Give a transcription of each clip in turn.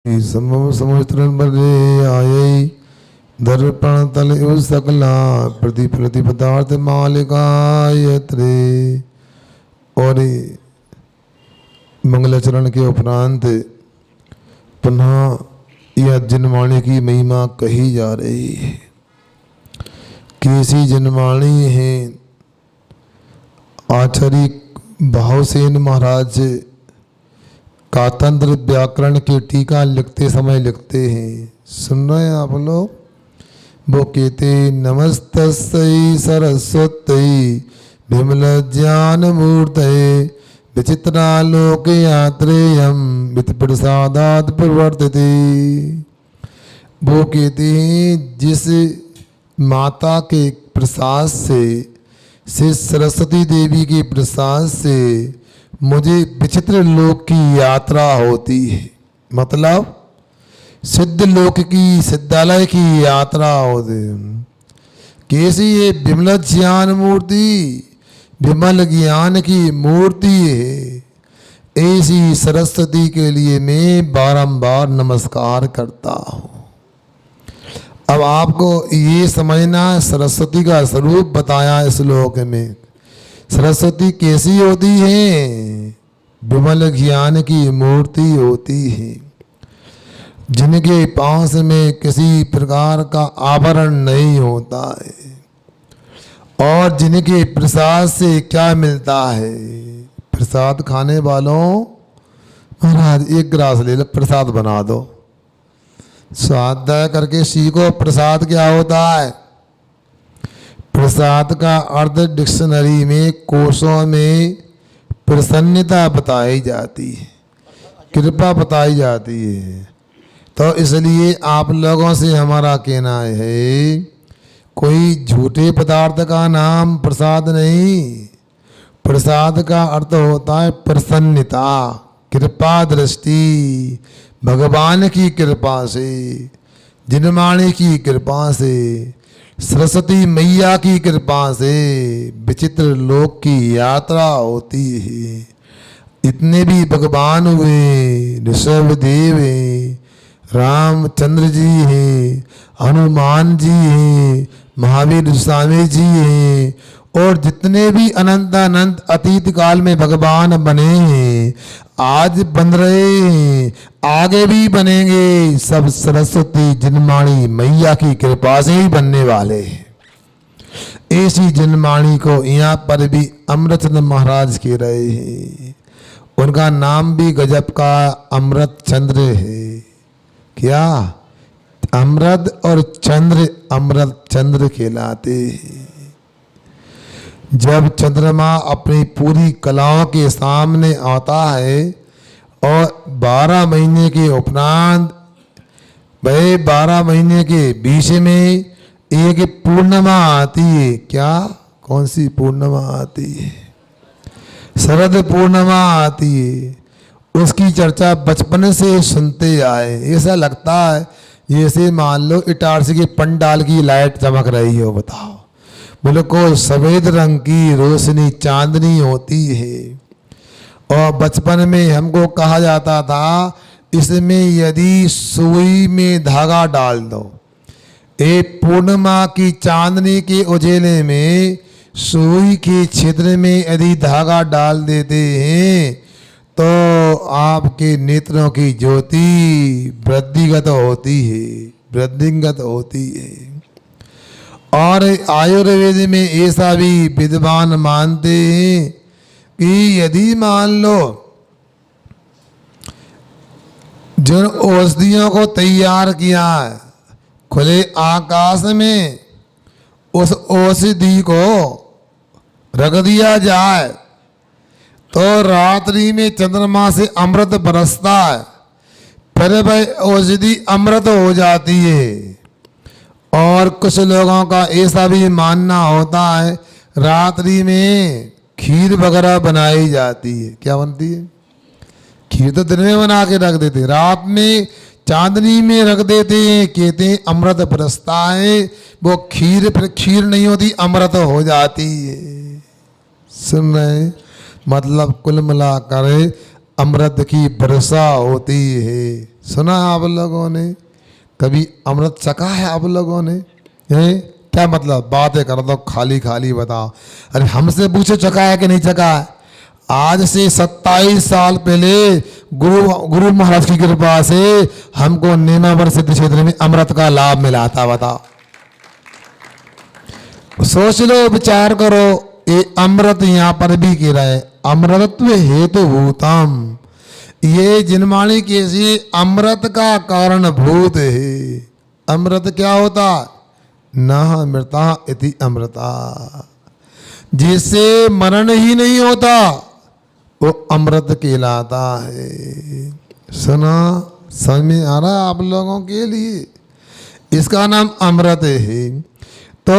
समुद्रन बरे आये दर्पण तल इव सकला प्रति पदार्थ मालिकायत्रे। और मंगलाचरण के उपरांत पुनः यह जन्माणी की महिमा कही जा रही है। कैसी जन्माणी है? आचार्य भावसेन महाराज कातंत्र व्याकरण की टीका लिखते समय लिखते हैं, सुन रहे हैं आप लोग? वो कहते नमस्तस्यै सरस्वत्यै विमल ज्ञान मूर्तये विचित्रालोक यात्रेयम वित प्रसादात् प्रवर्तते। वो कहते हैं जिस माता के प्रसाद से सरस्वती देवी के प्रसाद से मुझे विचित्र लोक की यात्रा होती है। मतलब सिद्ध लोक की, सिद्धालय की यात्रा होती है। कैसी ये विमल ज्ञान मूर्ति, विमल ज्ञान की मूर्ति है। ऐसी सरस्वती के लिए मैं बारंबार नमस्कार करता हूँ। अब आपको ये समझना, सरस्वती का स्वरूप बताया इस श्लोक में। सरस्वती कैसी होती है? विमल ज्ञान की मूर्ति होती है, जिनके पास में किसी प्रकार का आभरण नहीं होता है। और जिनके प्रसाद से क्या मिलता है? प्रसाद खाने वालों, महाराज एक गिलास ले लो, प्रसाद बना दो, स्वाध्याय करके सीखो। प्रसाद क्या होता है? प्रसाद का अर्थ डिक्शनरी में, कोशों में प्रसन्नता बताई जाती है, कृपा बताई जाती है। तो इसलिए आप लोगों से हमारा कहना है, कोई झूठे पदार्थ का नाम प्रसाद नहीं। प्रसाद का अर्थ होता है प्रसन्नता, कृपा दृष्टि, भगवान की कृपा से, जिनमाणी की कृपा से, सरस्वती मैया की कृपा से विचित्र लोक की यात्रा होती है। इतने भी भगवान हुए, ऋषभ देव हैं, रामचंद्र जी हैं, हनुमान जी हैं, महावीर स्वामी जी हैं, और जितने भी अनंत अनंत अतीत काल में भगवान बने हैं, आज बन रहे हैं, आगे भी बनेंगे, सब सरस्वती जिनमाणी मैया की कृपा से ही बनने वाले हैं। ऐसी जिनमाणी को यहाँ पर भी अमृतचंद्र महाराज कह रहे हैं। उनका नाम भी गजब का अमृत चंद्र है। क्या? अमृत और चंद्र, अमृत चंद्र कहलाते हैं। जब चंद्रमा अपनी पूरी कलाओं के सामने आता है और 12 महीने के उपरांत, वह 12 महीने के बीच में एक पूर्णिमा आती है। क्या? कौन सी पूर्णिमा आती है? शरद पूर्णिमा आती है। उसकी चर्चा बचपन से सुनते आए। ऐसा लगता है जैसे मान लो इटारसी के पंडाल की लाइट चमक रही हो। बताओ, बिल्कुल सफेद रंग की रोशनी चांदनी होती है। और बचपन में हमको कहा जाता था, इसमें यदि सुई में धागा डाल दो, एक पूर्णिमा की चांदनी के उजेले में सुई के छिद्र में यदि धागा डाल देते हैं तो आपके नेत्रों की ज्योति वृद्धिगत होती है, वृद्धिगत होती है। और आयुर्वेद में ऐसा भी विद्वान मानते हैं कि यदि मान लो जिन औषधियों को तैयार किया है खुले आकाश में, उस औषधि को रख दिया जाए तो रात्रि में चंद्रमा से अमृत बरसता है, फिर वह औषधि अमृत हो जाती है। और कुछ लोगों का ऐसा भी मानना होता है, रात्रि में खीर वगैरह बनाई जाती है। क्या बनती है? खीर तो दिन में बना के रख देते, रात में चांदनी में रख देते हैं, कहते हैं अमृत बरसता है। वो खीर फिर खीर नहीं होती, अमृत हो जाती है। सुन रहे? मतलब कुल मिलाकर अमृत की वर्षा होती है। सुना है आप लोगों ने? कभी अमृत चखा है आप लोगों ने? क्या मतलब? बातें कर दो खाली खाली बताओ। अरे हमसे पूछो चखा है कि नहीं चखा है? आज से 27 साल पहले गुरु महाराज की कृपा से हमको नेमावर सिद्ध क्षेत्र में अमृत का लाभ मिला था। बताओ, सोच लो, विचार करो। ये अमृत यहाँ पर भी गिरा है। अमृतत्व हेतु भूतम, ये जिनवाणी कैसी अमृत का कारण भूत है। अमृत क्या होता? न मृता इति अमृता, जिससे मरण ही नहीं होता वो अमृत कहलाता है। सुना? समझ में आ रहा है आप लोगों के लिए? इसका नाम अमृत है। तो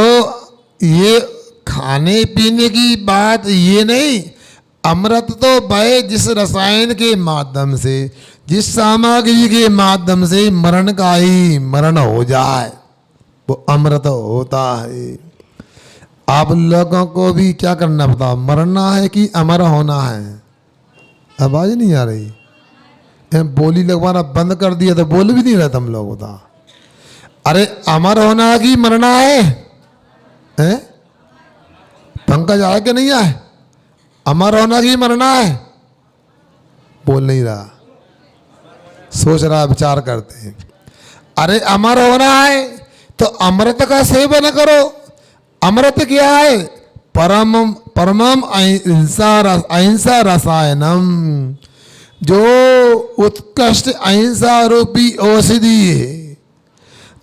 ये खाने पीने की बात ये नहीं, अमृत तो वह जिस रसायन के माध्यम से, जिस सामग्री के माध्यम से मरण का ही मरण हो जाए वो अमृत होता है। आप लोगों को भी क्या करना पड़ता? मरना है कि अमर होना है? आवाज नहीं आ रही? बोली लगवाना बंद कर दिया तो बोल भी नहीं रहे तुम लोग। बता, अरे अमर होना है कि मरना है? पंकज आए कि नहीं आए? अमर होना कि मरना है? बोल नहीं रहा, सोच रहा, विचार करते हैं। अरे अमर होना है तो अमृत का सेवन करो। अमृत क्या है? परमम परमम अहिंसा रसायनम, जो उत्कृष्ट अहिंसा रूपी औषधि है,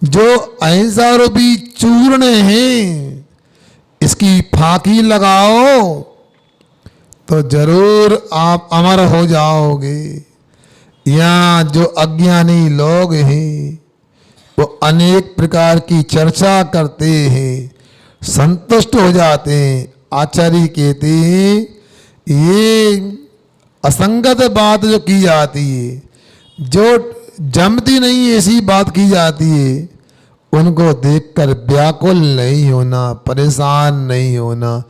जो अहिंसा रूपी चूर्ण है, इसकी फांकी लगाओ तो जरूर आप अमर हो जाओगे। यहाँ जो अज्ञानी लोग हैं वो अनेक प्रकार की चर्चा करते हैं, संतुष्ट हो जाते हैं। आचार्य कहते हैं ये असंगत बात जो की जाती है, जो जमती नहीं ऐसी बात की जाती है, उनको देखकर व्याकुल नहीं होना, परेशान नहीं होना।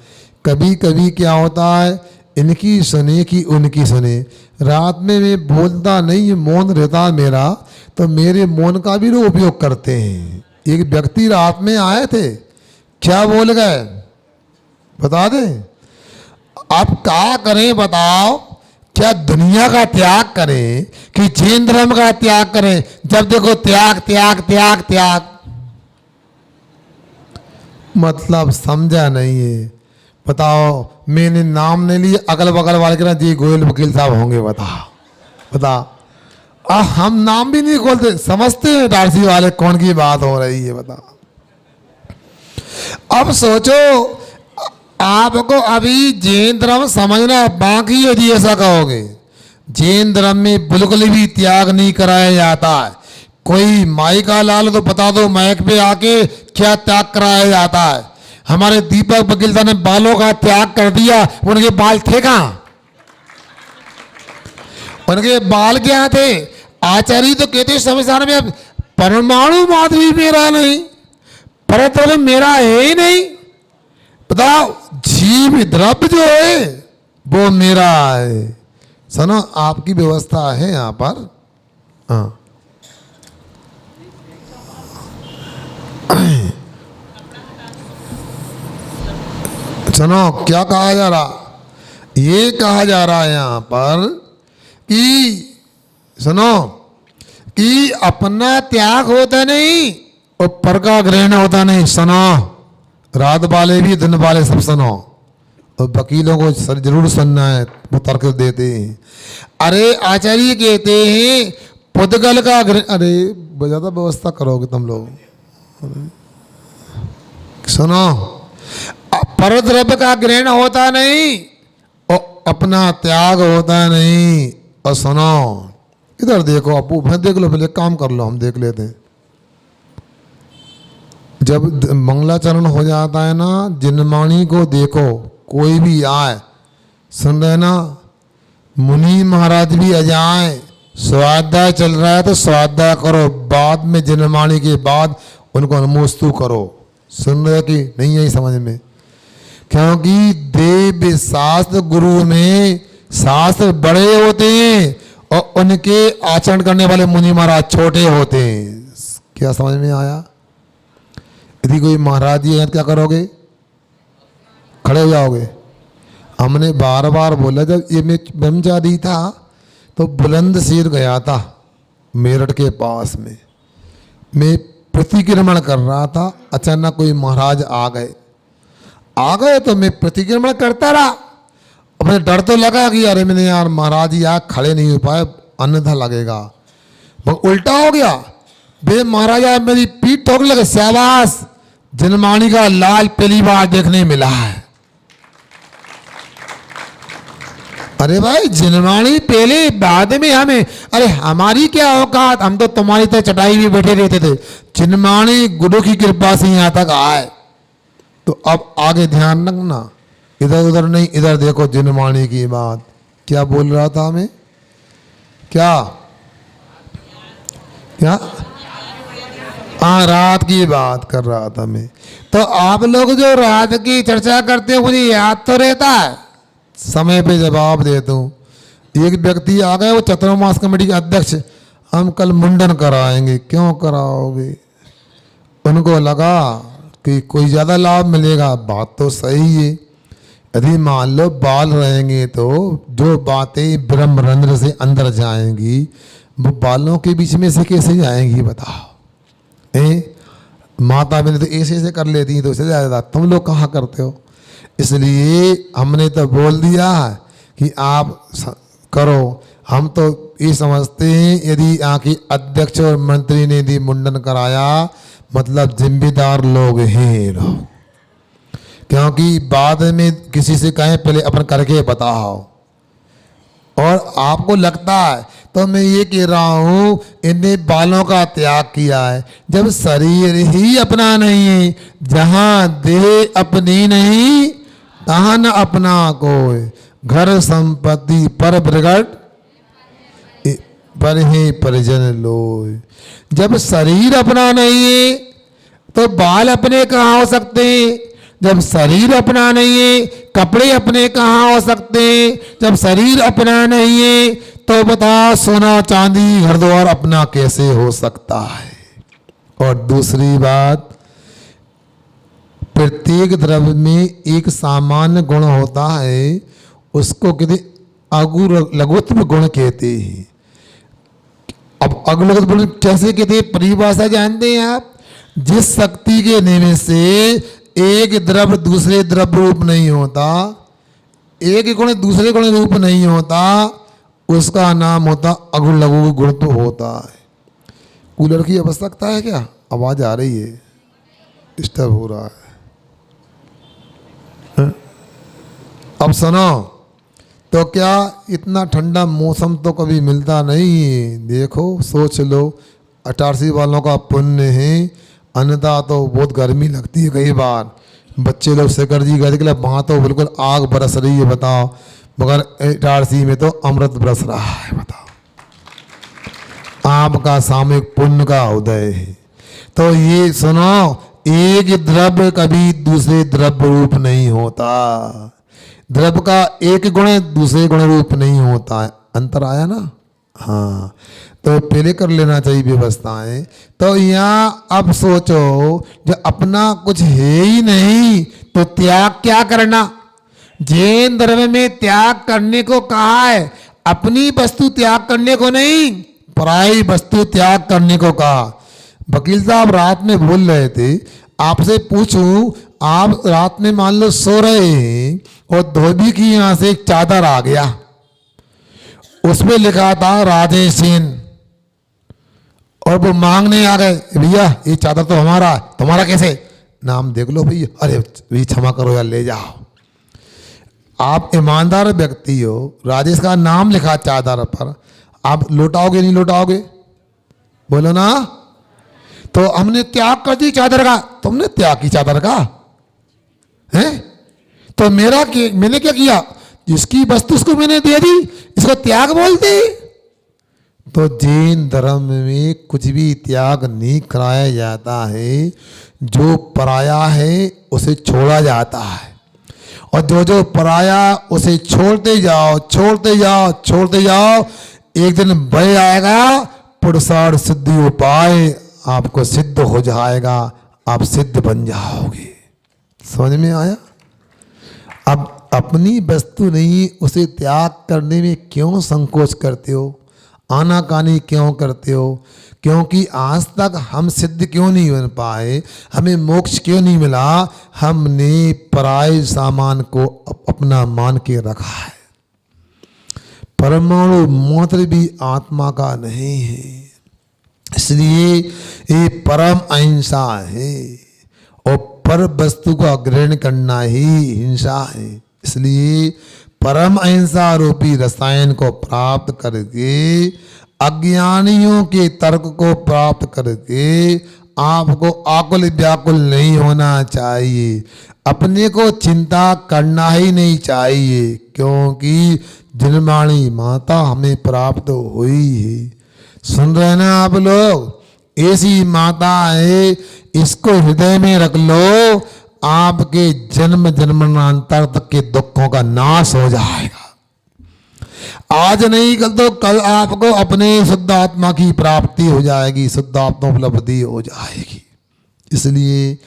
कभी कभी क्या होता है, इनकी सुने कि उनकी सुने। रात में मैं बोलता नहीं, मौन रहता मेरा, तो मेरे मौन का भी लोग उपयोग करते हैं। एक व्यक्ति रात में आए थे, क्या बोल गए बता दें? आप क्या करें बताओ? क्या दुनिया का त्याग करें कि जैन धर्म का त्याग करें? जब देखो त्याग त्याग त्याग त्याग, मतलब समझा नहीं है। बताओ, मैंने नाम नहीं लिया, अगल बगल वाले के ना जी गोयल वकील साहब होंगे। बता हम नाम भी नहीं खोलते, समझते हैं डारसी वाले कौन की बात हो रही है। बता, अब सोचो, आपको अभी जैन धर्म समझना बाकी यदि ऐसा कहोगे। जैन धर्म में बिल्कुल भी त्याग नहीं कराया जाता है। कोई माई का लाल तो बता दो माइक पे आके क्या त्याग कराया जाता है। हमारे दीपक वकील साहब ने बालों का त्याग कर दिया, उनके बाल थे कहां? उनके बाल क्या थे? आचार्य तो कहते संविधान में परमाणु मात्र भी मेरा नहीं, परतल मेरा है ही नहीं। बताओ, जीव द्रव्य जो है वो मेरा है। सुनो, आपकी व्यवस्था है यहां पर। हाँ, सुनो क्या कहा जा रहा? ये कहा जा रहा है यहां पर कि सुनो कि अपना त्याग होता नहीं और पर का ग्रहण होता नहीं। सुनो, रात वाले भी दिन वाले सब सुनो, और वकीलों को जरूर सुनना है, वो तर्क देते हैं। अरे आचार्य कहते हैं पुद्गल का ग्रहण। अरे ज्यादा व्यवस्था करोगे तुम लोग। सुनो, पर द्रव्य का ग्रहण होता नहीं और अपना त्याग होता नहीं। और सुनो, इधर देखो, अपू भाई देख लो, पहले काम कर लो, हम देख लेते हैं। जब मंगलाचरण हो जाता है ना, जिनवाणी को देखो, कोई भी आए, सुन रहे ना, मुनि महाराज भी आ जाए, स्वाध्याय चल रहा है तो स्वाध्याय करो, बाद में जिनवाणी के बाद उनको नमोस्तु करो। सुन रहे कि नहीं? यही समझ में, क्योंकि देव शास्त्र गुरु में शास्त्र बड़े होते हैं और उनके आचरण करने वाले मुनि महाराज छोटे होते हैं। क्या समझ में आया? यदि कोई महाराज जी हैं तो क्या करोगे? खड़े हो जाओगे। हमने बार बार बोला, जब ये मैं ब्रह्मचारी था तो बुलंदशहर गया था, मेरठ के पास में। मैं प्रतिक्रमण कर रहा था, अचानक कोई महाराज आ गए तो मैं प्रतिक्रमण करता रहा। अपने डर तो लगा कि अरे मैंने यार महाराज जी खड़े नहीं हो पाए, अन्यथा लगेगा। मगर उल्टा हो गया, बे महाराजा मेरी पीठ ठोक लगे, शाबाश, जनमानी का लाल पहली बार देखने मिला है। अरे भाई जनमानी पहले बाद में हमें, अरे हमारी क्या औकात, हम तो तुम्हारी तो चटाई में बैठे रहते थे। जनमानी गुरु की कृपा से यहाँ तक आए। तो अब आगे ध्यान रखना, इधर उधर नहीं, इधर देखो। जनमानी की बात क्या बोल रहा था मैं? क्या क्या हाँ, रात की बात कर रहा था मैं। तो आप लोग जो रात की चर्चा करते हो मुझे याद तो रहता है, समय पे जवाब देता हूँ। एक व्यक्ति आ गए, वो चतुर्मास कमेटी के अध्यक्ष, हम कल मुंडन कराएंगे। क्यों कराओगे? उनको लगा कि कोई ज़्यादा लाभ मिलेगा। बात तो सही है, यदि मान लो बाल रहेंगे तो जो बातें ब्रह्मरंध्र से अंदर जाएंगी वो बालों के बीच में से कैसे जाएंगी बताओ? माता बहन तो ऐसे कर लेती हैं, तो उससे ज़्यादा तुम लोग कहाँ करते हो? इसलिए हमने तो बोल दिया कि आप करो। हम तो ये समझते हैं यदि यहाँ की अध्यक्ष और मंत्री ने यदि मुंडन कराया मतलब जिम्मेदार लोग हैं लोग, क्योंकि बाद में किसी से कहें पहले अपन करके बताओ। और आपको लगता है तो मैं ये कह रहा हूँ, इन्हें बालों का त्याग किया है। जब शरीर ही अपना नहीं है, जहाँ देह अपनी नहीं तहाँ न अपना कोई, घर संपत्ति पर बिगड़ पर ही परिजन लोय। जब शरीर अपना नहीं है तो बाल अपने कहाँ हो सकते हैं? जब शरीर अपना नहीं है कपड़े अपने कहाँ हो सकते हैं? जब शरीर अपना नहीं है तो बता सोना चांदी घर द्वार अपना कैसे हो सकता है? और दूसरी बात, प्रत्येक द्रव्य में एक सामान्य गुण होता है, उसको कहते अगु लघुत्व गुण कहते हैं। अब अगु लघुत्व गुण कैसे कहते हैं? परिभाषा जानते हैं आप? जिस शक्ति के निमित्त से एक द्रव्य दूसरे द्रव्य रूप नहीं होता, एक गुण दूसरे गुण रूप नहीं होता, उसका नाम होता अगु लघु गुण तो होता है। कूलर की आवश्यकता है क्या? आवाज आ रही है, डिस्टर्ब हो रहा है। अब सुनो, तो क्या इतना ठंडा मौसम तो कभी मिलता नहीं। देखो सोच लो, अटारसी वालों का पुण्य है, अन्यथा तो बहुत गर्मी लगती है। कई बार बच्चे लोग शेखर जी गए थे, वहाँ तो बिल्कुल आग बरस रही है बताओ, मगर अटारसी में तो अमृत बरस रहा है बताओ। आपका सामूहिक पुण्य का उदय है। तो ये सुनो, एक द्रव्य कभी दूसरे द्रव्य रूप नहीं होता। द्रव्य का एक गुण दूसरे गुण रूप नहीं होता है। अंतर आया ना? हाँ, तो पहले कर लेना चाहिए व्यवस्थाएं। तो यहाँ अब सोचो, जो अपना कुछ है ही नहीं तो त्याग क्या करना? जैन धर्म में त्याग करने को कहा है, अपनी वस्तु त्याग करने को नहीं, पराई वस्तु त्याग करने को कहा। वकील साहब रात में बोल रहे थे, आपसे पूछूं, आप रात में मान लो सो रहे हैं और धोबी की यहां से एक चादर आ गया, उसमें लिखा था राधेसेन, और वो मांगने आ गए, भैया ये चादर तो हमारा, तुम्हारा कैसे? नाम देख लो भैया। अरे भैया क्षमा करो यार, ले जाओ। आप ईमानदार व्यक्ति हो, राजेश का नाम लिखा चादर पर, आप लौटाओगे नहीं लौटाओगे? बोलो ना। तो हमने त्याग कर दी चादर का, तुमने त्याग की चादर का है? तो मैंने क्या किया? जिसकी वस्तु उसको मैंने दे दी, इसको त्याग बोलते? तो जैन धर्म में कुछ भी त्याग नहीं कराया जाता है, जो पराया है उसे छोड़ा जाता है। और जो जो पराया उसे छोड़ते जाओ, छोड़ते जाओ, छोड़ते जाओ। एक दिन भय आएगा, पुरुषार्थ सिद्धि उपाय आपको सिद्ध हो जाएगा, आप सिद्ध बन जाओगे। समझ में आया? अब अपनी वस्तु नहीं, उसे त्याग करने में क्यों संकोच करते हो, आनाकानी क्यों करते हो? क्योंकि आज तक हम सिद्ध क्यों नहीं बन पाए, हमें मोक्ष क्यों नहीं मिला? हमने पराये सामान को अपना मान के रखा है। परमाणु मात्र भी आत्मा का नहीं है, इसलिए ये परम अहिंसा है और पर वस्तु का ग्रहण करना ही हिंसा है। इसलिए परम अहिंसा रूपी रसायन को प्राप्त करके, अज्ञानियों के तर्क को प्राप्त करके आपको आकुल व्याकुल नहीं होना चाहिए, अपने को चिंता करना ही नहीं चाहिए, क्योंकि जन्माणी माता हमें प्राप्त हुई है। सुन रहे ना आप लोग? ऐसी माता है, इसको हृदय में रख लो, आपके जन्म जन्मांतर तक के दुखों का नाश हो जाएगा। आज नहीं कल तो कल आपको अपने शुद्ध आत्मा की प्राप्ति हो जाएगी, शुद्ध आत्मा उपलब्धि हो जाएगी। इसलिए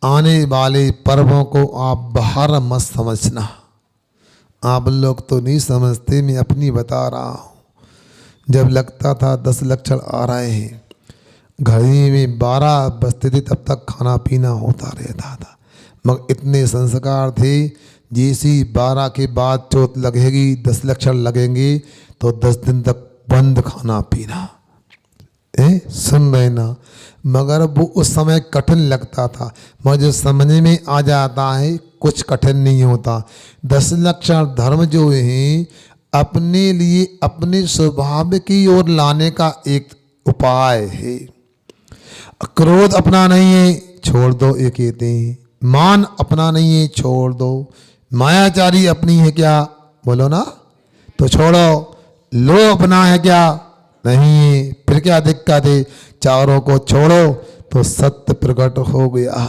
आने वाले पर्वों को आप बाहर मत समझना। आप लोग तो नहीं समझते, मैं अपनी बता रहा हूँ। जब लगता था 10 लक्षण आ रहे हैं, घड़ी में 12 बजते थे, तब तक खाना पीना होता रहता था। मगर इतने संस्कार थे, जैसी 12 के बाद चोट लगेगी, 10 लक्षण लगेंगे तो 10 दिन तक बंद खाना पीना। सुन रहे ना? मगर वो उस समय कठिन लगता था, मुझे समझ में आ जाता है कुछ कठिन नहीं होता। 10 लक्षण धर्म जो है अपने लिए अपने स्वभाव की ओर लाने का एक उपाय है। क्रोध अपना नहीं है, छोड़ दो, ये कहते हैं। मान अपना नहीं है, छोड़ दो। मायाचारी अपनी है क्या? बोलो ना, तो छोड़ो। लोभ अपना है क्या? नहीं है, फिर क्या दिक्कत है? चारों को छोड़ो तो सत्य प्रकट हो गया।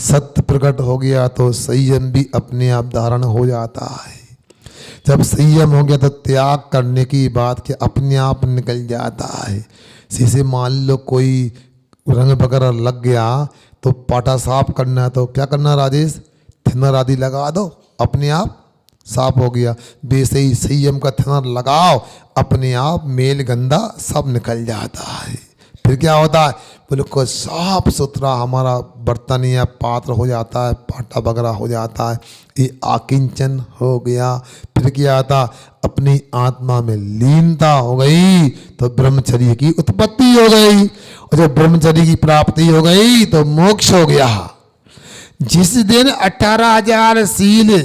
सत्य प्रकट हो गया तो संयम भी अपने आप धारण हो जाता है। जब संयम हो गया तो त्याग करने की बात के अपने आप निकल जाता है। जैसे मान लो कोई रंग वगैरह लग गया तो पाटा साफ करना है, तो क्या करना राजेश? थिनर आदि लगा दो, अपने आप साफ हो गया। वैसे ही संयम का थिनर लगाओ, अपने आप मेल गंदा सब निकल जाता है। फिर क्या होता है? बिल्कुल साफ सुथरा हमारा बर्तन या पात्र हो जाता है, पाटा वगैरह हो जाता है, ये आकिंचन हो गया। फिर क्या आता? अपनी आत्मा में लीनता हो गई तो ब्रह्मचर्य की उत्पत्ति हो गई, और जब ब्रह्मचर्य की प्राप्ति हो गई तो मोक्ष हो गया। जिस दिन 18,000 शील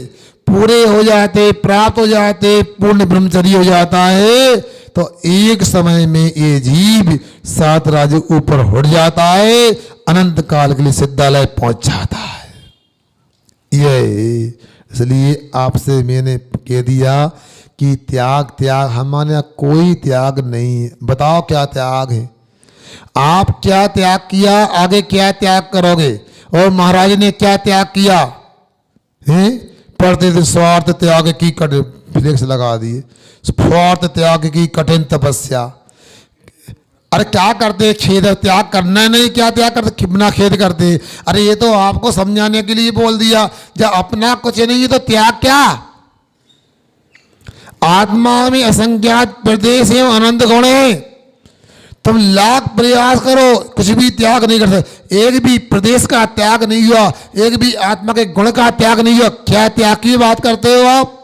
पूरे हो जाते, प्राप्त हो जाते, पूर्ण ब्रह्मचर्य हो जाता है, तो एक समय में ये जीव 7 राज्य ऊपर उड़ जाता है, अनंत काल के लिए सिद्धालय पहुंच जाता है। ये इसलिए आपसे मैंने कह दिया कि त्याग हमारे यहाँ कोई त्याग नहीं है। बताओ क्या त्याग है? आप क्या त्याग किया, आगे क्या त्याग करोगे? और महाराज ने क्या त्याग किया है? पढ़ते थे स्वार्थ त्याग की फ्लेक्स लगा दिए, स्वार्थ त्याग की कठिन तपस्या। अरे क्या करते? खेद त्याग करना नहीं, क्या त्याग करते? कितना खेद करते। अरे ये तो आपको समझाने के लिए बोल दिया, जब अपना कुछ नहीं है तो त्याग क्या? आत्मा में असंख्यात प्रदेश है, अनंत गुण है। तुम लाख प्रयास करो, कुछ भी त्याग नहीं कर सकते। एक भी प्रदेश का त्याग नहीं हुआ, एक भी आत्मा के गुण का त्याग नहीं हुआ। क्या त्याग की बात करते हो आप?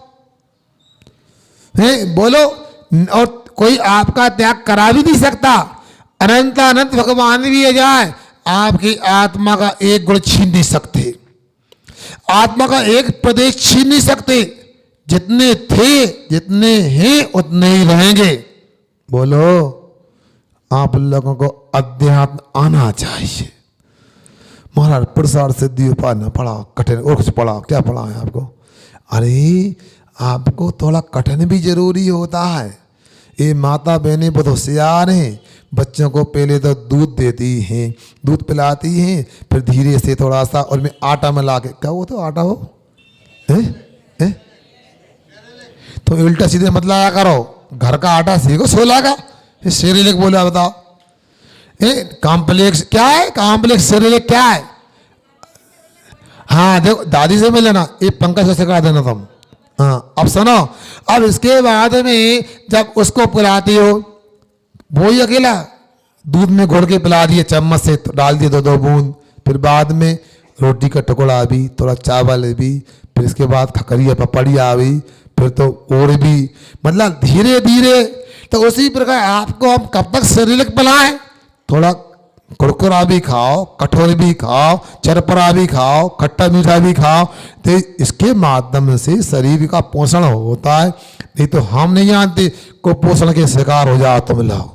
हैं बोलो। और कोई आपका त्याग करा भी नहीं सकता। अनंत अनंत भगवान भी आ जाए, आपकी आत्मा का एक गुण छीन नहीं सकते, आत्मा का एक प्रदेश छीन नहीं सकते। जितने थे, जितने हैं, उतने ही रहेंगे। बोलो। आप लोगों को अध्यात्म आना चाहिए। महाराज प्रसार सिद्धि उपाय न पढ़ा, कठिन और कुछ पढ़ा, क्या पढ़ा है आपको? अरे आपको थोड़ा कठिन भी जरूरी होता है। ये माता बहनें बहुत होशियार हैं, बच्चों को पहले तो दूध देती हैं, दूध पिलाती हैं, फिर धीरे से थोड़ा सा उनमें आटा मिला के, क्या वो तो आटा हो है? है? तो उल्टा सीधे मत लाया करो, घर का आटा सीखो सोला का। सेरेलेक बोला बताओ, कॉम्प्लेक्स क्या है? कॉम्प्लेक्स सेरेलेक क्या है? हाँ देखो दादी से मिल लेना, ये पंकज से सिखा देना तुम। हाँ अब सुनो, अब इसके बाद में जब उसको पिलाती हो, वो ही अकेला दूध में घोल के पिला दिए, चम्मच से डाल दिए 2-2 बूंद, फिर बाद में रोटी का टुकड़ा भी, थोड़ा चावल भी, फिर इसके बाद खकरिया पपड़िया भी, फिर तो और भी, मतलब धीरे धीरे। तो उसी प्रकार आपको हम कब तक सेरेलेक पिलाएं? थोड़ा कुरकुरा भी खाओ, कठोर भी खाओ, चरपरा भी खाओ, खट्टा मीठा भी खाओ, तो इसके माध्यम से शरीर का पोषण होता है। नहीं तो हम नहीं जानते कुपोषण के शिकार हो जाओ तुम लोग।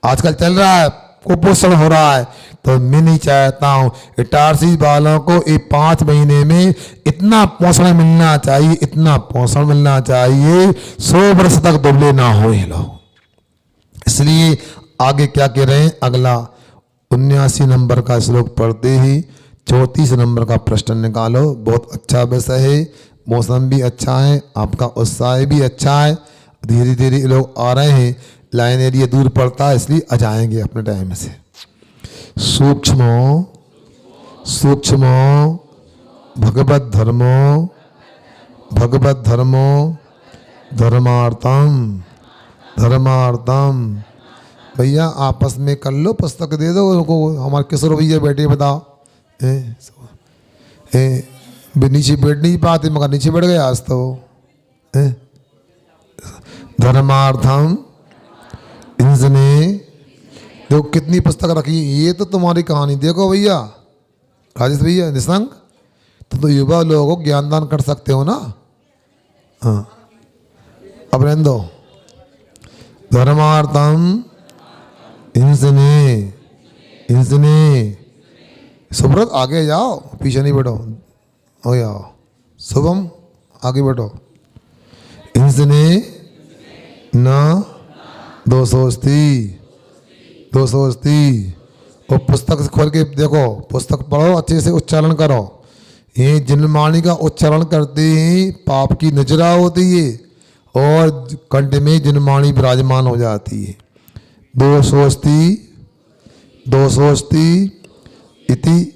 आजकल चल रहा है कुपोषण हो रहा है, तो मैं नहीं चाहता हूँ इटारसी वालों को ये 5 महीने में इतना पोषण मिलना चाहिए, इतना पोषण मिलना चाहिए, 100 वर्ष तक दुबले ना हो ये लोग। इसलिए आगे क्या कह रहे हैं, अगला 79 नंबर का श्लोक पढ़ते ही 34 नंबर का प्रश्न निकालो। बहुत अच्छा विषय है, मौसम भी अच्छा है, आपका उत्साह भी अच्छा है, धीरे धीरे लोग आ रहे हैं। लाइन एरिया दूर पड़ता है इसलिए आ जाएंगे अपने टाइम से। सूक्ष्म सूक्ष्म भगवत धर्मो धर्मार्थम धर्मार्थम। भैया आपस में कर लो, पुस्तक दे दो उनको। हमारे किशोर भैया बैठे बताओ, नीचे बैठ नहीं पाते मगर नीचे बैठ गए आज तो। धर्मार्थम इंजने देखो कितनी पुस्तक रखी, ये तो तुम्हारी कहानी। देखो भैया राजेश भैया निशंक, तो युवा लोगों को ज्ञान दान कर सकते हो ना। हाँ अब रहने दो। धर्मार्थम इंजने इंजने। सुब्रत आगे जाओ, पीछे नहीं बैठो, हो जाओ। शुभम आगे बैठो। इंजने न 280 और पुस्तक से खोल के देखो, पुस्तक पढ़ो, अच्छे से उच्चारण करो। ये जिनमाणी का उच्चारण करते ही पाप की नजरा होती है और कंठ में जिनमाणी विराजमान हो जाती है। 280 इति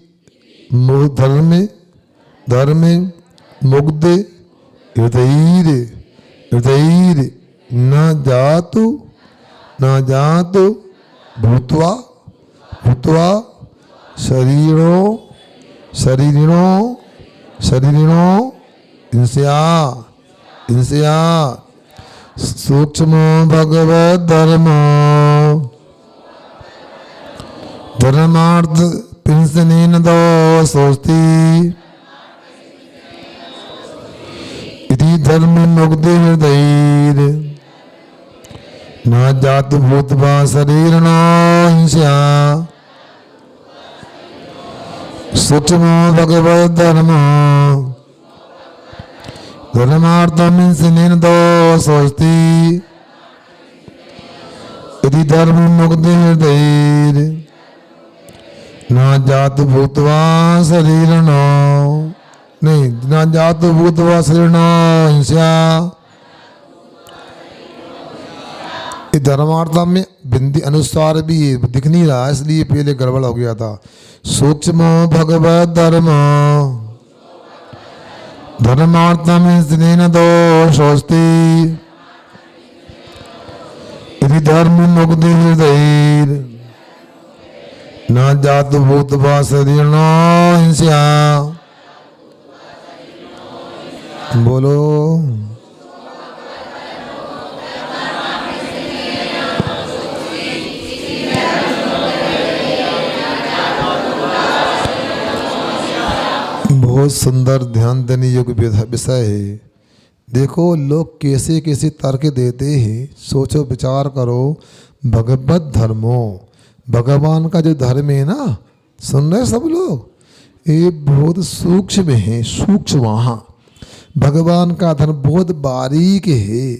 धर्म मुग्ध हृदय न जातु भूत्वा शरीरो इंस्या सूक्ष्म भगवत धर्मार्थ पिंसनेन 280 इति धर्म मुग्ध हृदय न जातु भूत्वा शरीरण हिंसा सूक्ष्म भगवत धर्मार्थम इंसनेन 280 यदि धर्म मुग्ध हृदय न जातु भूत्वा शरीरण नहीं न जातु भूत्वा शरीरण हिंसा। धर्मार्थ में बिंदी अनुसार भी ये दिख नहीं रहा, इसलिए पहले गड़बड़ हो गया था। सूक्ष्म भगवत धर्मार्थम इंसनेन 280 यदि धर्म मुग्ध हृदय न जातु भूत्वा शरीरण हिंसा। बोलो बहुत सुंदर ध्यान देने योग्य विषय है। देखो लोग कैसे कैसे तर्क देते हैं, सोचो विचार करो। भगवत धर्मो, भगवान का जो धर्म है ना, सुन रहे सब लोग, ये बहुत सूक्ष्म है, सूक्ष्म। वहाँ भगवान का धर्म बहुत बारीक है।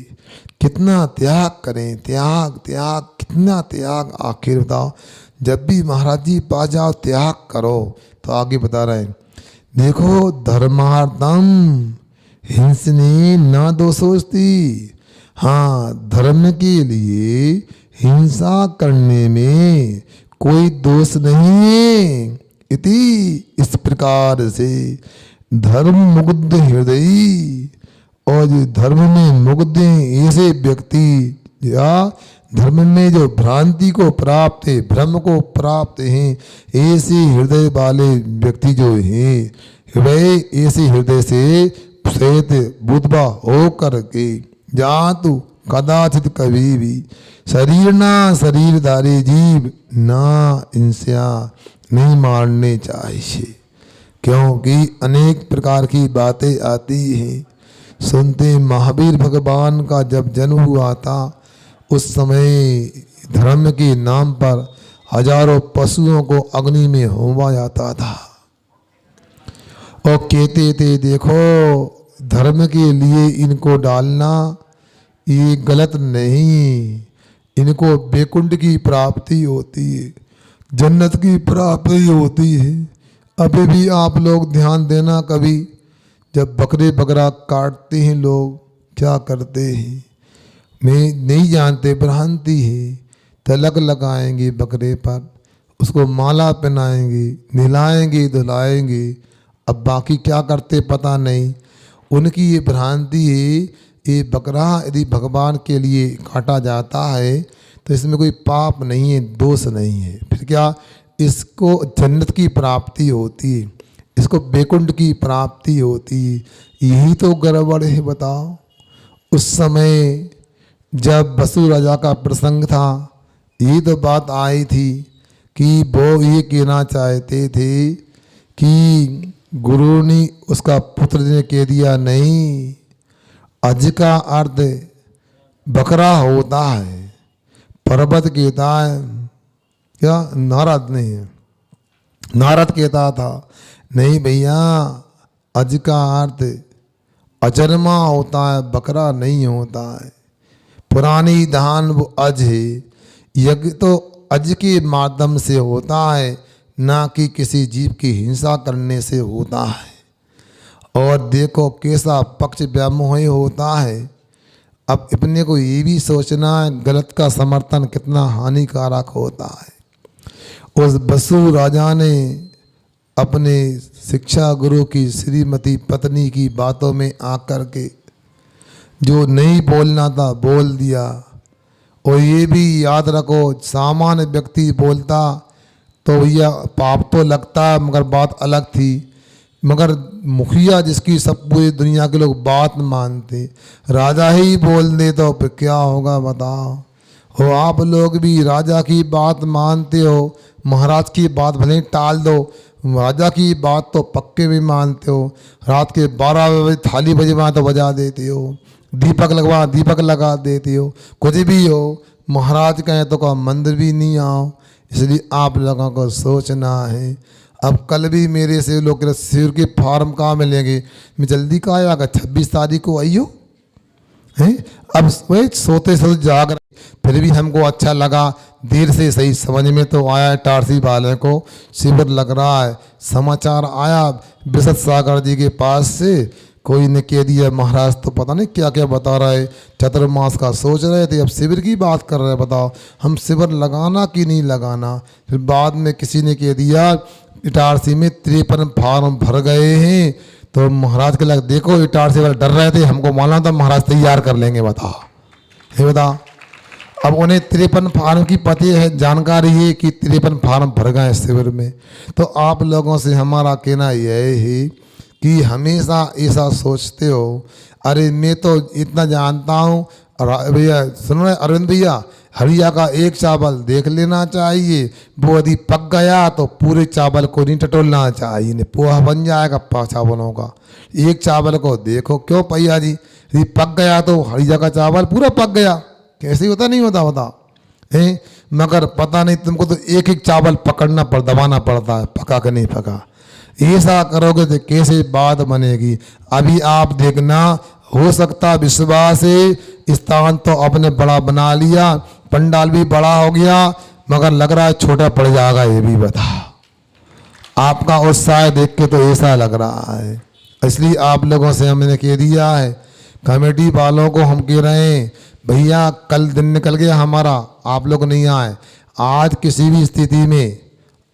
कितना त्याग करें, त्याग त्याग कितना त्याग। आखिर बताओ, जब भी महाराज जी पास जाओ त्याग करो। तो आगे बता रहे हैं, देखो धर्मार्थम हिंसने न दोषोस्ति। हाँ, धर्म के लिए हिंसा करने में कोई दोष नहीं है। इति इस प्रकार से धर्म मुग्ध हृदय, और जो धर्म में मुग्ध हैं ऐसे व्यक्ति, या धर्म में जो भ्रांति को प्राप्त है, भ्रम को प्राप्त हैं, ऐसे हृदय वाले व्यक्ति जो हैं, वे ऐसे हृदय से श्वेत बुधवा हो करके जातु कदाचित कभी भी शरीर ना शरीरधारी जीव ना इंसा नहीं मारने चाहिए, क्योंकि अनेक प्रकार की बातें आती हैं। सुनते महावीर भगवान का जब जन्म हुआ था, उस समय धर्म के नाम पर हजारों पशुओं को अग्नि में होमा जाता था और कहते थे देखो धर्म के लिए इनको डालना ये गलत नहीं, इनको वैकुंठ की प्राप्ति होती है, जन्नत की प्राप्ति होती है। अभी भी आप लोग ध्यान देना, कभी जब बकरे बकरा काटते हैं लोग क्या करते हैं, मैं नहीं जानते, भ्रांति है। तिलक लगाएंगे बकरे पर, उसको माला पहनाएंगे, नहलाएंगे धुलाएंगे, अब बाकी क्या करते पता नहीं। उनकी ये भ्रांति है। ये बकरा यदि भगवान के लिए काटा जाता है तो इसमें कोई पाप नहीं है, दोष नहीं है, फिर क्या इसको जन्नत की प्राप्ति होती है, इसको वैकुंठ की प्राप्ति होती है। यही तो गड़बड़ है, बताओ। उस समय जब वसु राजा का प्रसंग था, ये तो बात आई थी कि वो ये कहना चाहते थे कि गुरु ने उसका पुत्र ने कह दिया नहीं, अज का अर्थ बकरा होता है, पर्वत कहता है क्या, नारद नहीं है, नारद कहता था नहीं भैया अज का अर्थ अजन्मा होता है, बकरा नहीं होता है। पुरानी धान वो अज है, यज्ञ तो अज के माध्यम से होता है, ना कि किसी जीव की हिंसा करने से होता है। और देखो कैसा पक्ष व्यामोह होता है। अब अपने को ये भी सोचना है गलत का समर्थन कितना हानिकारक होता है। उस वसु राजा ने अपने शिक्षा गुरु की श्रीमती पत्नी की बातों में आकर के जो नहीं बोलना था बोल दिया। और ये भी याद रखो, सामान्य व्यक्ति बोलता तो भैया पाप तो लगता, मगर बात अलग थी। मगर मुखिया जिसकी सब पूरी दुनिया के लोग बात मानते, राजा ही बोल दे तो फिर क्या होगा बताओ। हो आप लोग भी राजा की बात मानते हो, महाराज की बात भले टाल दो, राजा की बात तो पक्के भी मानते हो। रात के 12 बजे थाली बजवा तो बजा देते हो, दीपक लगवा दीपक लगा देते हो, कुछ भी हो। महाराज कहें तो का मंदिर भी नहीं आओ। इसलिए आप लोगों को सोचना है। अब कल भी मेरे से लोग शिविर के फॉर्म कहाँ मिलेंगे, मैं जल्दी कहाँ आएगा, 26 तारीख को आइयो हैं। अब वही सोते सोते जाग रहे, फिर भी हमको अच्छा लगा, देर से सही समझ में तो आया है। टारसी वाले को शिविर लग रहा है, समाचार आया विशद सागर जी के पास से, कोई ने कह दिया महाराज तो पता नहीं क्या क्या बता रहा है, चतुर्मास का सोच रहे थे, अब शिविर की बात कर रहे हैं। बताओ हम शिविर लगाना कि नहीं लगाना। फिर बाद में किसी ने कह दिया इटारसी में 53 फार्म भर गए हैं। तो महाराज के लग देखो इटारसी वाले डर रहे थे, हमको मालूम था महाराज तैयार कर लेंगे। बताओ ये बताओ, अब उन्हें 53 फार्म की पता है, जानकारी है कि 53 फार्म भर गए शिविर में। तो आप लोगों से हमारा कहना यह है कि हमेशा ऐसा सोचते हो, अरे मैं तो इतना जानता हूँ। भैया सुनो अरविंद भैया, हरिया का एक चावल देख लेना चाहिए, वो यदि पक गया तो पूरे चावल को नहीं टटोलना चाहिए, नहीं पोहा बन जाएगा चावलों का। एक चावल को देखो, क्यों भैया जी, यदि पक गया तो हरिया का चावल पूरा पक गया, कैसे होता नहीं होता होता है। मगर पता नहीं तुमको तो एक एक चावल पकड़ना दबाना पड़ता है, पका कि नहीं पका। ऐसा करोगे तो कैसे बात बनेगी। अभी आप देखना, हो सकता विश्वास है स्थान तो अपने बड़ा बना लिया, पंडाल भी बड़ा हो गया, मगर लग रहा है छोटा पड़ जाएगा। ये भी बता, आपका उत्साह देख के तो ऐसा लग रहा है। इसलिए आप लोगों से हमने कह दिया है, कमेटी वालों को हम कह रहे हैं, भैया कल दिन निकल गया हमारा, आप लोग नहीं आए। आज किसी भी स्थिति में